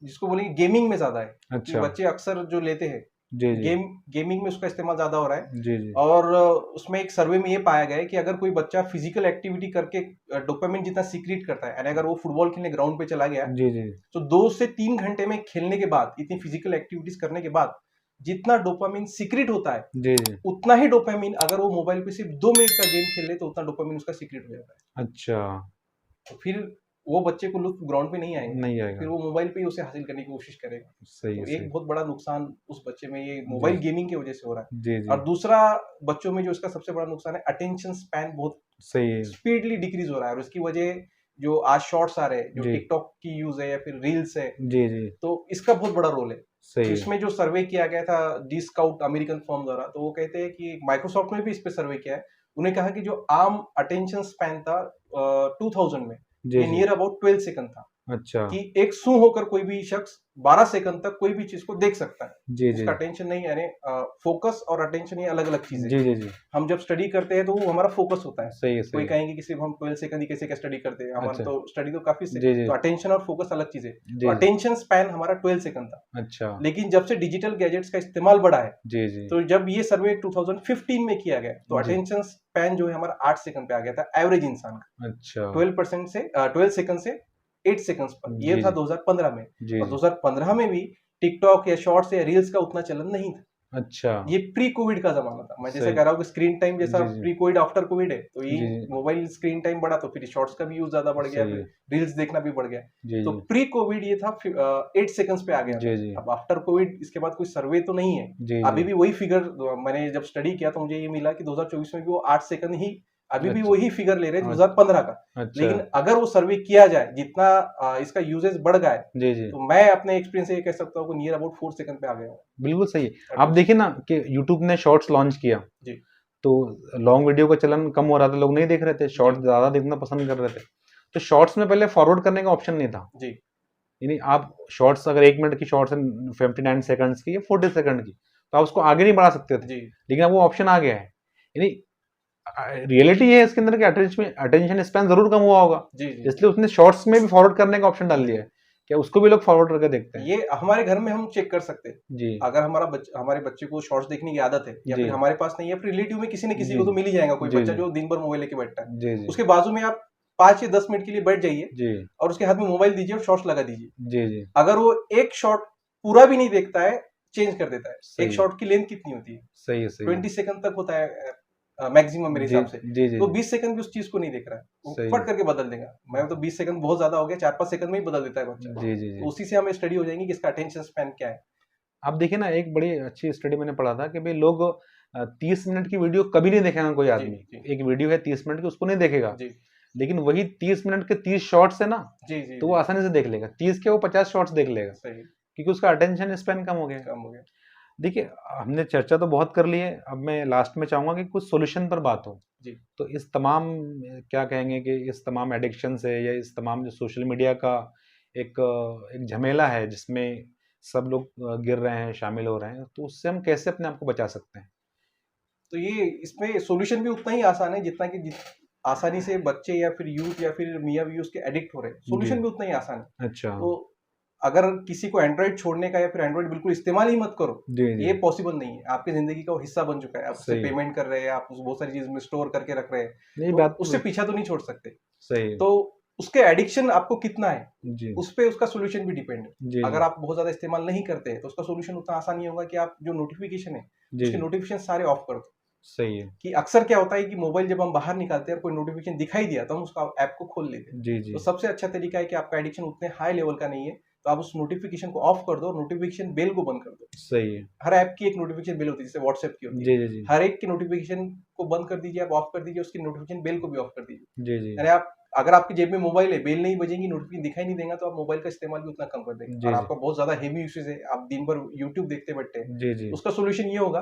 जिसको बोलेंगे गेमिंग में ज्यादा है, कि अच्छा बच्चे अक्सर जो लेते हैं जी जी गेमिंग में उसका इस्तेमाल ज्यादा हो रहा है। जी जी और उसमें एक सर्वे में ये पाया गया है कि अगर कोई बच्चा फिजिकल एक्टिविटी करके डोपामिन जितना सीक्रेट करता है, यानी अगर वो फुटबॉल खेलने ग्राउंड पे चला गया, जी जी तो 2 से 3 घंटे में खेलने के बाद, इतनी फिजिकल एक्टिविटीज करने के बाद जितना डोपामिन सीक्रेट होता है, जी जी उतना ही डोपामिन अगर वो मोबाइल पे सिर्फ 2 मिनट का गेम खेल ले, तो उतना डोपामिन उसका सीक्रेट हो जाता है। अच्छा तो फिर वो बच्चे को लुत्फ ग्राउंड पे नहीं आएगा, नहीं फिर आएगा वो मोबाइल पे ही उसे हासिल करने की कोशिश करेगा। सही है तो सही एक बहुत बड़ा नुकसान उस बच्चे में ये जी मोबाइल गेमिंग की वजह से हो रहा है। जी जी और दूसरा, बच्चों में जो इसका सबसे बड़ा नुकसान है, अटेंशन स्पैन बहुत सही है स्पीडली डिक्रीज हो रहा है, और इसकी वजह जो आज शॉर्ट्स आ रहे हैं, जो जी टिकटॉक की यूज है या फिर रील्स है, जी जी तो इसका बहुत बड़ा रोल है। तो सही है इसमें जो सर्वे किया गया था डी स्काउट अमेरिकन फर्म द्वारा, तो वो कहते हैं कि माइक्रोसॉफ्ट ने भी इस पे सर्वे किया है। उन्हें कहा कि जो आम अटेंशन स्पैन था 2000 में, जी ये जी नियर अबाउट 12 सेकंड था, अच्छा कि एक सू होकर कोई भी शख्स 12 सेकंड तक कोई भी चीज को देख सकता है। जी जी उसका अटेंशन नहीं, यानी फोकस और अटेंशन ये अलग अलग चीजें। जी जी जी हम जब स्टडी करते हैं तो वो हमारा फोकस होता है। सही है कोई सही है कहेंगे कि सिर्फ हम 12 सेकंड ही कैसे क्या स्टडी करते हैं, हमारा अच्छा तो स्टडी तो काफी से, जी जी तो अटेंशन और फोकस अलग चीजें। जी तो जी अटेंशन स्पैन हमारा 12 सेकंड था। अच्छा लेकिन जब से डिजिटल गैजेट्स का इस्तेमाल बढ़ा है, जी जी तो जब ये सर्वे 2015 में किया गया, तो जी अटेंशन स्पैन जो है हमारा 8 सेकंड पे आ गया था, एवरेज इंसान का। अच्छा 12% से 12 सेकंड से 8 सेकंड्स पर, ये जी था जी 2015 में। जी और जी 2015 में भी टिकटॉक या शॉर्ट्स या रील्स का उतना चलन नहीं था। अच्छा ये प्री कोविड का जमाना था। मैं जैसे सही कह रहा हूँ कि स्क्रीन टाइम जैसा जी जी प्री कोविड आफ्टर कोविड है, तो ये जी जी मोबाइल स्क्रीन टाइम बढ़ा, तो फिर शॉर्ट्स का भी यूज ज्यादा बढ़ गया, सही फिर है रील्स देखना भी बढ़ गया। जी तो जी प्री कोविड ये था 8 सेकंड्स पे आ गया था। जी जी अब आफ्टर कोविड इसके बाद कोई सर्वे तो नहीं है, जी अभी जी भी वही फिगर, मैंने जब स्टडी किया तो मुझे ये मिला कि 2024 में भी वो 8 सेकंड ही, अभी भी अच्छा वही फिगर ले रहे हैं अच्छा 2015 का। अच्छा लेकिन अगर वो सर्वे किया जाए, जितना इसका यूजेज बढ़ गया है, जी जी तो मैं अपने एक्सपीरियंस से ये कह सकता हूँ कि नियर अबाउट 4 सेकंड पे आ गया हूँ। बिल्कुल सही है आप देखिए ना कि यूट्यूब ने शॉर्ट्स लॉन्च किया जी तो लॉन्ग वीडियो का चलन कम हो रहा था लोग नहीं देख रहे थे शॉर्ट्स ज्यादा देखना पसंद कर रहे थे तो शॉर्ट्स में पहले फॉरवर्ड करने का ऑप्शन नहीं था जी यानी आप शॉर्ट्स अगर 1 मिनट की शॉर्ट्स है 59 सेकंड्स की या 40 सेकंड की तो आप उसको आगे नहीं बढ़ा सकते थे जी लेकिन अब वो ऑप्शन आ गया है यानी रियलिटी है इसके अंदर कि अटेंशन स्पैन जरूर कम हुआ होगा जी जी इसलिए उसने शॉर्ट्स में भी फॉरवर्ड करने का ऑप्शन डाल दिया है क्या उसको भी लोग फॉरवर्ड करके देखते हैं ये हमारे घर में हम चेक कर सकते हैं। जी अगर हमारे बच्चे को शॉर्ट्स देखने की आदत है, या जी फिर हमारे पास नहीं है, फिर रिलेटिव में किसी न किसी जी को तो मिल ही जाएगा, कोई जी बच्चा जी जो दिन भर मोबाइल लेके बैठता है। जी जी उसके बाजू में आप 5 या 10 मिनट के लिए बैठ जाइए, जी और उसके हाथ में मोबाइल दीजिए और शॉर्ट्स लगा दीजिए। जी जी अगर वो एक शॉट पूरा भी नहीं देखता है, चेंज कर देता है। एक सही शॉट की लेंथ कितनी होती है? सही है 20 सेकंड तक होता है। मैक्सिमम मेरे जी हिसाब से। जी जी तो 20 सेकंड भी उस चीज को नहीं देख रहा है, वो सही फट करके बदल देगा। मैं तो 20 सेकंड बहुत ज्यादा हो गया, 4-5 सेकंड में ही बदल देता है बच्चा। जी जी तो जी उसी से हमें स्टडी हो जाएंगी कि इसका अटेंशन स्पैन क्या है। आप देखिए ना, एक बड़ी अच्छी स्टडी मैंने पढ़ा था कि भाई लोग 30 मिनट की वीडियो कभी नहीं देखेगा कोई जी आदमी। जी एक वीडियो है 30 मिनट की, उसको नहीं देखेगा, जी लेकिन वही 30 मिनट के 30 शॉर्ट्स है ना, जी जी तो वो जी आसानी से देख लेगा। 30 के वो 50 शॉर्ट्स देख लेगा, सही, क्योंकि उसका अटेंशन स्पैन कम हो गया है। कम हो गया। देखिए, हमने चर्चा तो बहुत कर ली है, अब मैं लास्ट में चाहूंगा कि कुछ सॉल्यूशन पर बात हो। जी तो इस तमाम क्या कहेंगे कि इस तमाम एडिक्शन से, या इस तमाम जो सोशल मीडिया का एक झमेला है जिसमें सब लोग गिर रहे हैं, शामिल हो रहे हैं, तो उससे हम कैसे अपने आप को बचा सकते हैं? तो ये इसमें सॉल्यूशन भी उतना ही आसान है जितना कि आसानी से बच्चे या फिर यूथ या फिर मियाँ भी उसके एडिक्ट हो रहे हैं, जी। सॉल्यूशन भी उतना ही आसान है। अच्छा। तो अगर किसी को एंड्रॉइड छोड़ने का या फिर एंड्रॉइड बिल्कुल इस्तेमाल ही मत करो, जी जी ये पॉसिबल नहीं है। आपकी जिंदगी का वो हिस्सा बन चुका है, आप उससे सही है। पेमेंट कर रहे हैं, आप उस बहुत सारी चीज में स्टोर करके रख रहे हैं, नहीं, तो बात तो उससे पीछा तो नहीं छोड़ सकते। सही है। तो उसके एडिक्शन आपको कितना है, जी उस पे उसका सोल्यूशन भी डिपेंड है। जी अगर जी आप बहुत ज्यादा इस्तेमाल नहीं करते हैं तो उसका सोल्यूशन उतना आसान नहीं होगा कि आप जो नोटिफिकेशन है जी उसके जी नोटिफिकेशन सारे ऑफ कर दो। सही है। कि अक्सर क्या होता है कि मोबाइल जब हम बाहर निकालते हैं और कोई नोटिफिकेशन दिखाई दिया तो हम उसका ऐप को खोल लेते हैं। जी जी तो सबसे अच्छा तरीका है कि आपका एडिक्शन उतने हाई लेवल का नहीं है, तो आप उस नोटिफिकेशन को ऑफ कर दो और नोटिफिकेशन बेल को बंद कर दो। सही है। हर ऐप की एक नोटिफिकेशन बेल होती है, जैसे व्हाट्सएप की होती है। जी जी जी हर एक की नोटिफिकेशन को बंद कर दीजिए, आप ऑफ कर दीजिए, उसकी नोटिफिकेशन बेल को भी ऑफ कर दीजिए। जी जी यानी आप अगर आपकी जेब में मोबाइल है, बेल नहीं बजेंगी, नोटिफिकेशन दिखाई नहीं देगा, तो आप मोबाइल का इस्तेमाल भी उतना कम कर देंगे। जी और जी आपका बहुत ज्यादा हेवी यूसेज है, आप दिन भर यूट्यूब देखते बैठते हैं, जी जी तो उसका सोल्यूशन ये होगा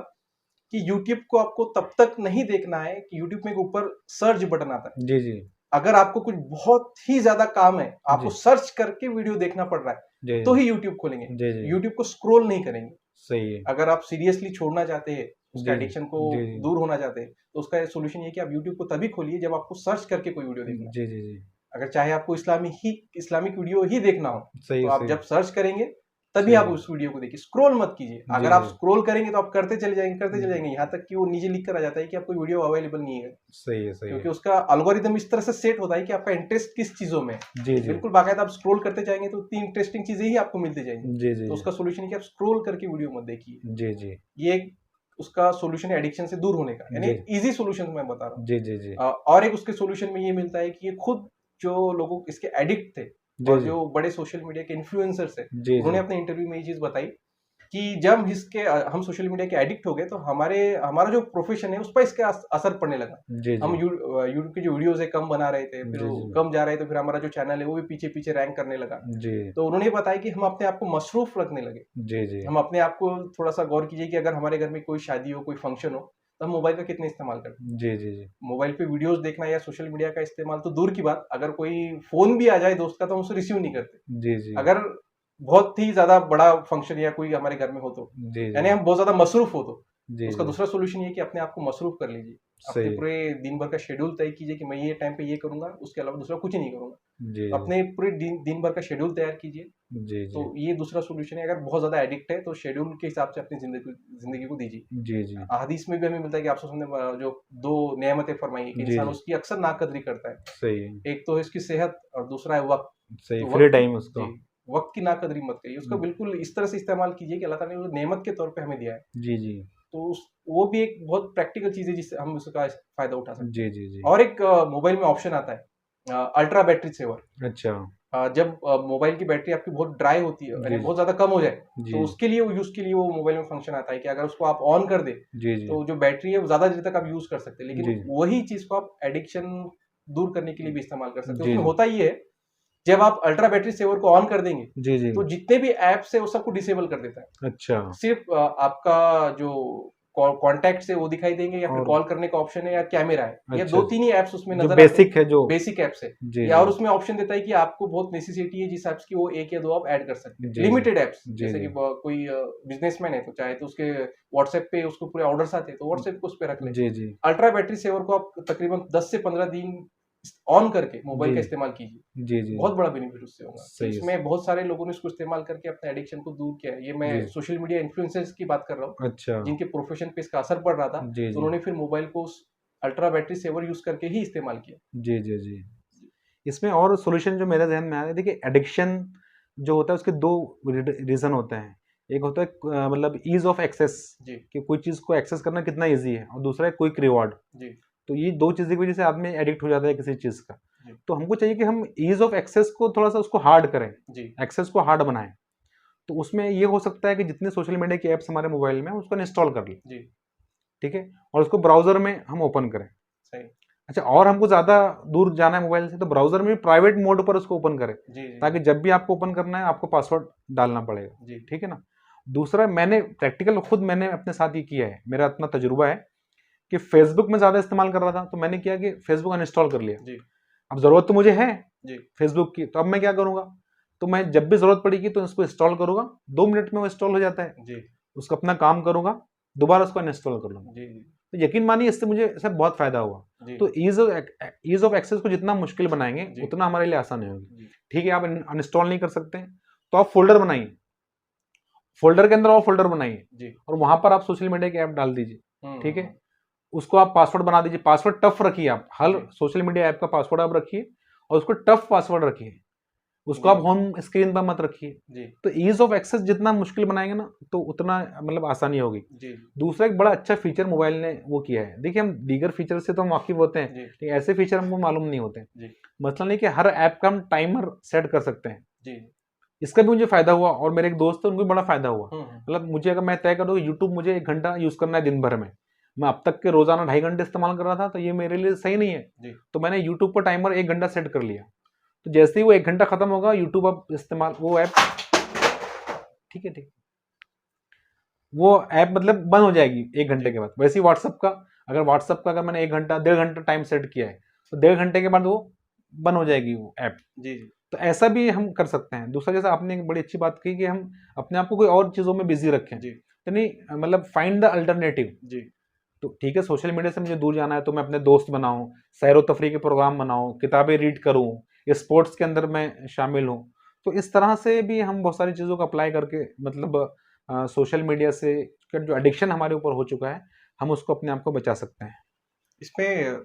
कि यूट्यूब को आपको तब तक नहीं देखना है कि यूट्यूब में एक ऊपर सर्च बटन आता है। जी जी अगर आपको कुछ बहुत ही ज्यादा काम है, आपको जी सर्च करके वीडियो देखना पड़ रहा है, जी तो ही यूट्यूब खोलेंगे। जी जी यूट्यूब को स्क्रॉल नहीं करेंगे। सही है। अगर आप सीरियसली छोड़ना चाहते हैं, उसके जी जी एडिक्शन को जी जी दूर होना चाहते हैं, तो उसका सोल्यूशन ये है कि आप यूट्यूब को तभी खोलिए जब आपको सर्च करके कोई वीडियो देखना है। जी जी जी अगर चाहे आपको इस्लामिक वीडियो ही देखना हो, सही तो है। आप सही जब सर्च करेंगे तभी सही आप है। उस वीडियो को देखिए, स्क्रॉल मत कीजिए। जी अगर आप जी स्क्रॉल करेंगे तो आप करते चले जाएंगे, यहाँ तक कि वो नीचे लिख कर आ जाता है कि आपको वीडियो अवेलेबल नहीं है। सही है। सही क्योंकि है। उसका एल्गोरिदम इस तरह से सेट होता है कि आपका इंटरेस्ट किस चीजों में है। जी जी बिल्कुल बाकायदा आप स्क्रॉल करते जाएंगे तो उतनी इंटरेस्टिंग चीजें ही आपको मिलती जाएंगी। जी जी तो उसका सोल्यूशन है कि आप स्क्रॉल करके वीडियो मत देखिए। जी जी ये एक उसका सोल्यूशन है एडिक्शन से दूर होने का, यानी जी एक इजी सोल्यूशन मैं बता रहा हूँ। जी जी जी और एक उसके सोल्यूशन में ये मिलता है कि ये खुद जो लोगों इसके एडिक्ट थे जी और जी जो बड़े सोशल मीडिया के इन्फ्लुएंसर्स है, जी उन्होंने जी अपने इंटरव्यू में ये चीज बताई कि जब हम सोशल मीडिया के एडिक्ट हो गए तो हमारा जो प्रोफेशन है उस पर इसका असर पड़ने लगा। जी हम जी यूट्यूब की जो वीडियोस है कम बना रहे थे, फिर जी वो जी कम जा रहे, तो फिर हमारा जो चैनल है वो भी पीछे पीछे रैंक करने लगा। जी तो उन्होंने बताया कि हम अपने आप को मसरूफ रखने लगे। जी जी हम अपने आप को थोड़ा सा गौर कीजिए कि अगर हमारे घर में कोई शादी हो, कोई फंक्शन हो, तो हम मोबाइल का कितना इस्तेमाल करते हैं। जी जी जी मोबाइल पे वीडियोस देखना या सोशल मीडिया का इस्तेमाल तो दूर की बात, अगर कोई फोन भी आ जाए दोस्त का तो हम उसे रिसीव नहीं करते। जी जी अगर बहुत ही ज्यादा बड़ा फंक्शन या कोई हमारे घर में हो तो, जी यानी हम बहुत ज्यादा मसरूफ हो तो जी उसका जी दूसरा सोल्यूशन ये है कि अपने आप को मसरूफ कर लीजिए। अपने सही है। पूरे दिन भर का शेड्यूल तय कीजिए कि मैं ये टाइम पे ये करूंगा, उसके अलावा दूसरा कुछ नहीं करूंगा। जी तो अपने पूरे दिन भर का शेड्यूल तैयार कीजिए। जी तो जी ये दूसरा सोल्यूशन है। अगर बहुत ज्यादा एडिक्ट है तो शेड्यूल के हिसाब से अपनी जिंदगी को दीजिए। जी जी हदीस में भी हमें मिलता है कि आप ने जो दो नेमतें फरमाई है कि जी इंसान जी उसकी अक्सर नाकदरी करता है। सही है। एक तो है इसकी सेहत और दूसरा है वक्त। सही, तो फ्री वक्त टाइम जी, उसका। वक्त की नाकदरी मत करिए, उसका बिल्कुल इस तरह से इस्तेमाल कीजिए कि अल्लाह ताला ने वो नेमत के तौर पे हमें दिया है। जी जी तो वो भी एक बहुत प्रैक्टिकल चीज है जिससे हम उसका फायदा उठा सकते जी जी जी हैं। और एक मोबाइल में ऑप्शन आता है अल्ट्रा बैटरी सेवर। अच्छा। जब मोबाइल की बैटरी आपकी बहुत ड्राई होती है, यानी जी बहुत ज्यादा कम हो जाए, जी तो उसके लिए यूज के लिए वो मोबाइल में फंक्शन आता है कि अगर उसको आप ऑन कर दे जी जी तो जो बैटरी है वो ज्यादा देर तक आप यूज कर सकते हैं। जी लेकिन वही चीज को आप एडिक्शन दूर करने के लिए भी इस्तेमाल कर सकते हैं। जी उसमें जी होता ये है, जब आप अल्ट्रा बैटरी सेवर को ऑन कर देंगे जी जी तो जितने भी एप्स है वो सबको डिसेबल कर देता है। अच्छा। सिर्फ आपका जो कॉन्टैक्ट है वो दिखाई देंगे, या फिर और कॉल करने का ऑप्शन है, या कैमरा है, या अच्छा, दो तीन ही एप्स उसमें जो नजर आते बेसिक है, जो हैं, बेसिक एप्स है। जी या जी और उसमें ऑप्शन देता है कि आपको बहुत नेसेसिटी है जिस एप्स की, वो एक या दो आप ऐड कर सकते हैं, जी लिमिटेड एप्स। जी जैसे जी कि कोई बिजनेसमैन है तो चाहे तो उसके व्हाट्सएप पे उसको पूरे ऑर्डर्स आते हैं तो व्हाट्सएप को उस पर रख ले। जी जी अल्ट्रा बैटरी सेवर को आप तकरीबन 10 से 15 दिन ऑन करके मोबाइल का जी इस्तेमाल कीजिए। जी जी बहुत बड़ा बेनिफिट उससे होगा कि सही है। इसमें बहुत सारे लोगों ने इसको इस्तेमाल करके अपने एडिक्शन को दूर किया है। ये मैं जी सोशल मीडिया इन्फ्लुएंसर्स की बात कर रहा हूँ, अच्छा। जिनके प्रोफेशन पे इसका असर पड़ रहा था, जी तो जी उन्होंने फिर मोबाइल को उस अल्ट्रा बैटरी सेवर यूज करके ही इस्तेमाल किया। जी जी जी इसमें और सॉल्यूशन जो मेरे जहन में आ रहा है, देखिए एडिक्शन जो होता है उसके दो रीजन होते हैं। एक होता है मतलब ईज ऑफ एक्सेस, जी कि कोई चीज को एक्सेस करना कितना ईजी है, और दूसरा है क्विक रिवॉर्ड। जी तो ये दो चीज़ों की वजह से आदमी एडिक्ट हो जाता है किसी चीज़ का। जी तो हमको चाहिए कि हम ईज ऑफ एक्सेस को थोड़ा सा उसको हार्ड करें, जी एक्सेस को हार्ड बनाएं। तो उसमें ये हो सकता है कि जितने सोशल मीडिया की एप्स हमारे मोबाइल में हैं, उसको इंस्टॉल कर लें, जी ठीक है, और उसको ब्राउजर में हम ओपन करें। सही अच्छा, और हमको ज़्यादा दूर जाना है मोबाइल से, तो ब्राउजर में प्राइवेट मोड पर उसको ओपन करें, जी जी ताकि जब भी आपको ओपन करना है आपको पासवर्ड डालना पड़ेगा, जी ठीक है ना। दूसरा, मैंने प्रैक्टिकल खुद मैंने अपने साथ ये किया है, मेरा इतना तजुर्बा है कि फेसबुक में ज़्यादा इस्तेमाल कर रहा था, तो मैंने किया कि फेसबुक अनइंस्टॉल कर लिया। जी अब ज़रूरत तो मुझे है जी फेसबुक की, तो अब मैं क्या करूँगा, तो मैं जब भी ज़रूरत पड़ेगी तो इसको इंस्टॉल करूँगा, 2 मिनट में वो इंस्टॉल हो जाता है, जी उसका अपना काम करूँगा, दोबारा उसको अनइंस्टॉल कर लूँगा। जी तो यकीन मानिए इससे मुझे इससे बहुत फ़ायदा हुआ। जी तो ईज़ ऑफ एक्सेस को जितना मुश्किल बनाएँगे, जी उतना हमारे लिए आसानी होगी। जी ठीक है, आप अनइंस्टॉल नहीं कर सकते हैं, तो आप फ़ोल्डर बनाइए, फ़ोल्डर के अंदर और फ़ोल्डर बनाइए, जी और वहाँ पर आप सोशल मीडिया की ऐप डाल दीजिए, ठीक है। हम्म, उसको आप पासवर्ड बना दीजिए, पासवर्ड टफ रखिए, आप हर जी सोशल मीडिया ऐप का पासवर्ड आप रखिए, और उसको टफ पासवर्ड रखिए, उसको जी आप होम स्क्रीन पर मत रखिए। जी तो ईज ऑफ एक्सेस जितना मुश्किल बनाएंगे ना, तो उतना मतलब आसानी होगी। जी दूसरा एक बड़ा अच्छा फीचर मोबाइल ने वो किया है, देखिए हम दीगर फीचर से तो हम वाकिफ होते हैं, जी लेकिन ऐसे फीचर हमको मालूम नहीं होते हैं। जी मतलब नहीं कि हर ऐप का हम टाइमर सेट कर सकते हैं, जी इसका भी मुझे फायदा हुआ, और मेरे एक दोस्त है उनको भी बड़ा फायदा हुआ। हम्म, मतलब मुझे, अगर मैं तय करूँ यूट्यूब मुझे 1 घंटा यूज करना है दिन भर में, मैं अब तक के रोजाना 2.5 घंटे इस्तेमाल कर रहा था, तो ये मेरे लिए सही नहीं है। जी तो मैंने यूट्यूब पर टाइमर 1 घंटा सेट कर लिया, तो जैसे ही वो 1 घंटा खत्म होगा, यूट्यूब अब इस्तेमाल वो ऐप, ठीक है ठीक, वो ऐप मतलब बंद हो जाएगी 1 घंटे जी के बाद। वैसे ही व्हाट्सअप का अगर मैंने 1 घंटा 1.5 घंटा टाइम सेट किया है, तो 1.5 घंटे के बाद वो बंद हो जाएगी वो ऐप। जी जी तो ऐसा भी हम कर सकते हैं। दूसरा, जैसे आपने एक बड़ी अच्छी बात कही कि हम अपने आप को कोई और चीज़ों में बिजी रखें, जी तो नहीं, मतलब फाइंड द अल्टरनेटिव। जी तो ठीक है, सोशल मीडिया से मुझे दूर जाना है, तो मैं अपने दोस्त बनाऊं, सैर व तफरी के प्रोग्राम बनाऊं, किताबें रीड करूं, या स्पोर्ट्स के अंदर मैं शामिल हूं। तो इस तरह से भी हम बहुत सारी चीज़ों को अप्लाई करके, मतलब सोशल मीडिया से का जो एडिक्शन हमारे ऊपर हो चुका है, हम उसको अपने आप को बचा सकते हैं। इसमें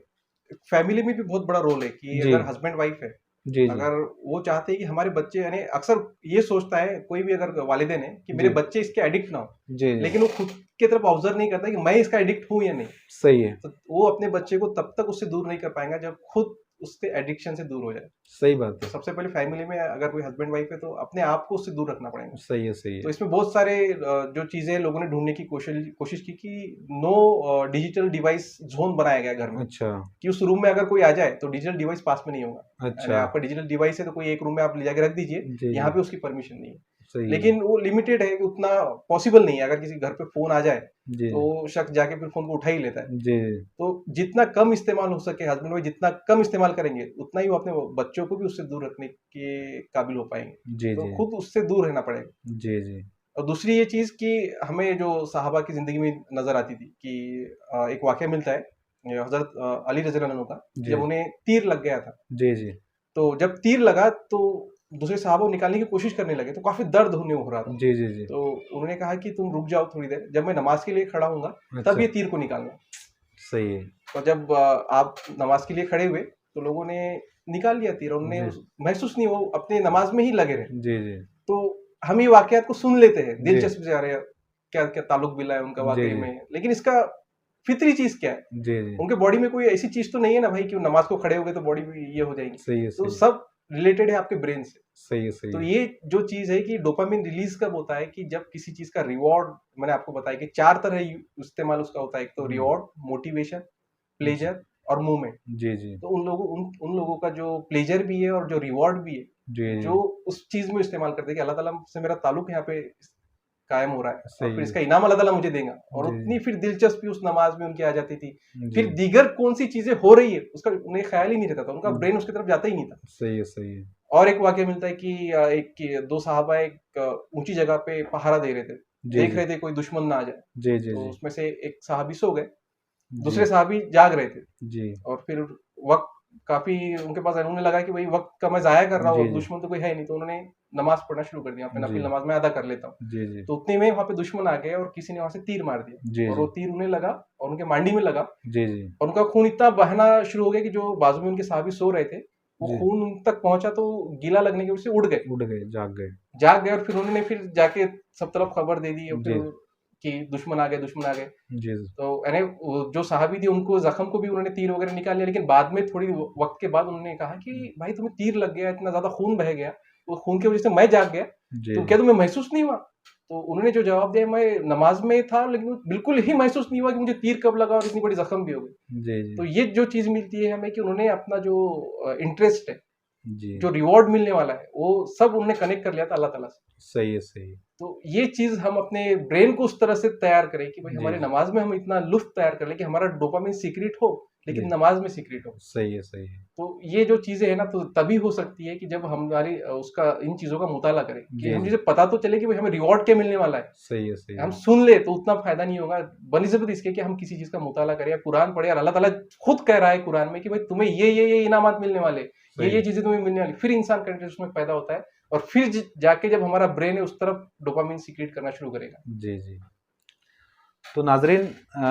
फैमिली में भी बहुत बड़ा रोल है कि जी अगर हस्बैंड वाइफ है, जी जी अगर वो चाहते हैं कि हमारे बच्चे, यानी अक्सर ये सोचता है कोई भी अगर वालिदैन है कि मेरे जी बच्चे इसके एडिक्ट ना हो, जी जी, लेकिन वो खुद की तरफ ऑब्जर्व नहीं करता कि मैं इसका एडिक्ट हूं या नहीं। सही है, तो वो अपने बच्चे को तब तक उससे दूर नहीं कर पाएगा जब खुद उसके एडिक्शन से दूर हो जाए। सही बात तो है, सबसे पहले फैमिली में अगर कोई हस्बैंड वाइफ है तो अपने आप को उससे दूर रखना पड़ेगा। सही है, सही तो है। इसमें बहुत सारे जो चीजें लोगों ने ढूंढने की कोशिश कोशिश की कि नो डिजिटल डिवाइस जोन बनाया गया घर में, अच्छा कि उस रूम में अगर कोई आ जाए तो डिजिटल डिवाइस पास में नहीं होगा। यानी अच्छा, आपका डिजिटल डिवाइस है तो कोई एक रूम में आप ले जाके रख दीजिए, जी यहाँ जी, पे उसकी परमिशन नहीं है। सही है, लेकिन वो लिमिटेड है कि उतना पॉसिबल नहीं है, अगर किसी घर पे फोन आ जाए जी तो वो शख्स जाके फिर फोन को उठा ही लेता है। जी तो जितना कम इस्तेमाल हो सके, हस्बैंड वाइफ जितना कम इस्तेमाल करेंगे उतना ही वो अपने बच्चों को भी उससे दूर रखने के काबिल हो पाएंगे। जी तो जी खुद उससे दूर रहना पड़ेगा। जी जी और दूसरी ये चीज़ कि हमें जो सहाबा की ज़िंदगी में नज़र आती थी कि एक वाक़या मिलता है हज़रत अली रज़ी अल्लाह अन्हु का, कि जी जब उन्हें तीर लग गया था। जी जी तो जब तीर लगा तो दूसरे सहाबा को निकालने की कोशिश करने लगे, तो काफ़ी दर्द उन्हें हो रहा था। जी जी जी, तो उन्होंने कहा कि तुम रुक जाओ थोड़ी देर, जब मैं नमाज़ के लिए खड़ा हूँगा तब अच्छा, ये तीर को निकालना। सही है, और जब आप नमाज़ के लिए खड़े हुए तो लोगों ने निकाल लिया तीर, और उन्हें जी महसूस नहीं, वो अपने नमाज़ में ही लगे रहे। जी जी तो हम ये वाक़यात को सुन लेते हैं, जी दिलचस्प जा रहे हैं, क्या-क्या ताल्लुक बिला है उनका जी वाक़ई जी में, लेकिन इसका फ़ितरी चीज़ क्या है? जी जी, उनके बॉडी में कोई ऐसी चीज़ तो नहीं है ना भाई कि वो नमाज़ को खड़े हो गए तो बॉडी भी ये हो जाएगी। सही है, तो सही है, सब रिलेटेड है आपके ब्रेन से। सही है, सही तो है, ये जो चीज़ है कि डोपामाइन रिलीज़ कब होता है कि जब किसी चीज़ का रिवॉर्ड, मैंने आपको बताया कि 4 तरह इस्तेमाल उसका होता है। एक तो हम्म, रिवॉर्ड, मोटिवेशन, जी प्लेज़र और मूवमेंट। जी जी तो उन लोगों का जो प्लेज़र भी है और जो रिवॉर्ड भी है, जी जो जी, उस चीज़ में इस्तेमाल करते हैं कि अल्लाह ताला से मेरा ताल्लुक यहाँ पे कायम हो रहा है और सही फिर है, इसका इनाम अल्लाह ताला मुझे देगा। और जी उतनी फिर दिलचस्पी उस नमाज में उनकी आ जाती थी। जी फिर दीगर कौन-सी चीज़ें हो रही है उसका उन्हें ख़्याल ही नहीं रहता था, उनका ब्रेन उसकी तरफ जाता ही नहीं था। सही है, सही है, और एक वाक़या मिलता है कि दो साहबा एक ऊँची जगह पे पहरा दे रहे थे। जी देख जी रहे थे कोई दुश्मन ना आ जाए। जी जी तो जी उसमें से एक सहाबी सो गए, जी दूसरे सहाबी जाग रहे थे। जी और फिर वक़्त काफ़ी उनके पास है, उन्हें लगा कि भई वक़्त का मैं ज़ाया कर रहा हूँ, जी अब जी दुश्मन तो कोई है नहीं, तो उन्होंने नमाज़ पढ़ना शुरू कर दिया, अपनी जी नफ़िल नमाज़ मैं अदा कर लेता हूँ। जी जी तो उतने में वहाँ पे दुश्मन आ गए और किसी ने वहाँ से तीर मार दिया, जी और जी वो तीर उन्हें लगा और उनके मांडी में लगा, जी जी और उनका खून इतना बहना शुरू हो गया कि जो बाजू में उनके साहबी सो रहे थे, वो जी। खून उन तक पहुंचा तो गीला लगने की वजह से उड़ गए, जाग गए। और फिर उन्होंने फिर जाके सब तरफ खबर दे दी, और जी। फिर कि दुश्मन आ गए, दुश्मन आ गए। जी। तो यानी जो साहबी थी उनको जख्म को भी उन्होंने तीर वगैरह निकाल लिया, लेकिन बाद में थोड़ी वक्त के बाद उन्होंने कहा कि भाई तुम्हें तीर लग गया, इतना ज्यादा खून बह गया, वो खून की वजह से मैं जाग गया, जी। तो क्या तुम्हें महसूस नहीं हुआ? तो उन्होंने जो जवाब दिया, मैं नमाज में था लेकिन बिल्कुल ही महसूस नहीं हुआ कि मुझे तीर कब लगा और इतनी बड़ी जख्म भी हो गई। जी। तो जी। ये जो चीज मिलती है हमें कि उन्होंने अपना जो इंटरेस्ट है, जी। जो रिवॉर्ड मिलने वाला है, वो सब उन्होंने कनेक्ट कर लिया था अल्लाह ताला से। सही है, सही है। तो ये चीज हम अपने ब्रेन को उस तरह से तैयार करें कि भाई जी, हमारे जी। नमाज में हम इतना लुत्फ तैयार कर लें कि हमारा डोपामिन सीक्रेट हो, लेकिन जी। नमाज में सीक्रेट हो। सही है, सही है। तो ये जो चीजें है ना, तो तभी हो सकती है कि जब हमारी उसका इन चीजों का मुताला करें, कि जी, हम जी। जिसे पता तो चले कि भाई हमें रिवॉर्ड क्या मिलने वाला है। सही है, सही हम है। सुन ले तो उतना फायदा नहीं होगा, बनिस्बत इसके कि हम किसी चीज का मुताला करें या कुरान पढ़े, और अल्लाह ताला खुद कह रहा है कुरान में कि भाई तुम्हें ये इनामात मिलने वाले, सही ये है। चीजें तुम्हें मिलने वाली, फिर इंसान का इंटरेस्ट उसमें पैदा होता है, और फिर जाके जब हमारा ब्रेन है उस तरफ डोपामिन सीक्रेट करना शुरू करेगा। जी, जी। तो नाज़रीन,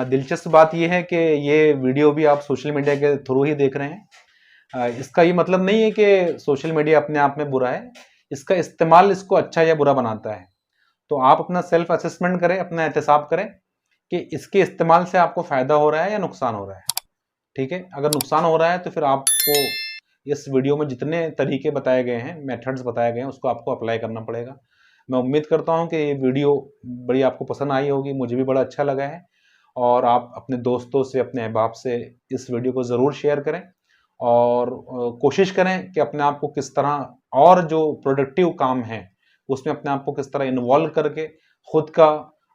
दिलचस्प बात ये है कि ये वीडियो भी आप सोशल मीडिया के थ्रू ही देख रहे हैं। इसका ये मतलब नहीं है कि सोशल मीडिया अपने आप में बुरा है, इसका इस्तेमाल इसको अच्छा या बुरा बनाता है। तो आप अपना सेल्फ असेसमेंट करें, अपना एहतसाब करें कि इसके इस्तेमाल से आपको फ़ायदा हो रहा है या नुकसान हो रहा है। ठीक है? अगर नुकसान हो रहा है तो फिर आपको इस वीडियो में जितने तरीके बताए गए हैं, मेथड्स बताए गए हैं, उसको आपको अप्लाई करना पड़ेगा। मैं उम्मीद करता हूँ कि ये वीडियो बड़ी आपको पसंद आई होगी, मुझे भी बड़ा अच्छा लगा है, और आप अपने दोस्तों से, अपने अहबाब से इस वीडियो को ज़रूर शेयर करें, और कोशिश करें कि अपने आप को किस तरह और जो प्रोडक्टिव काम है उसमें अपने आप को किस तरह इन्वॉल्व करके खुद का,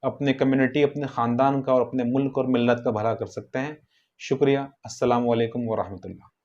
अपने कम्युनिटी, अपने ख़ानदान का और अपने मुल्क और मिल्लत का भला कर सकते हैं। शुक्रिया। अस्सलामु अलैकुम व रहमतुल्लाह।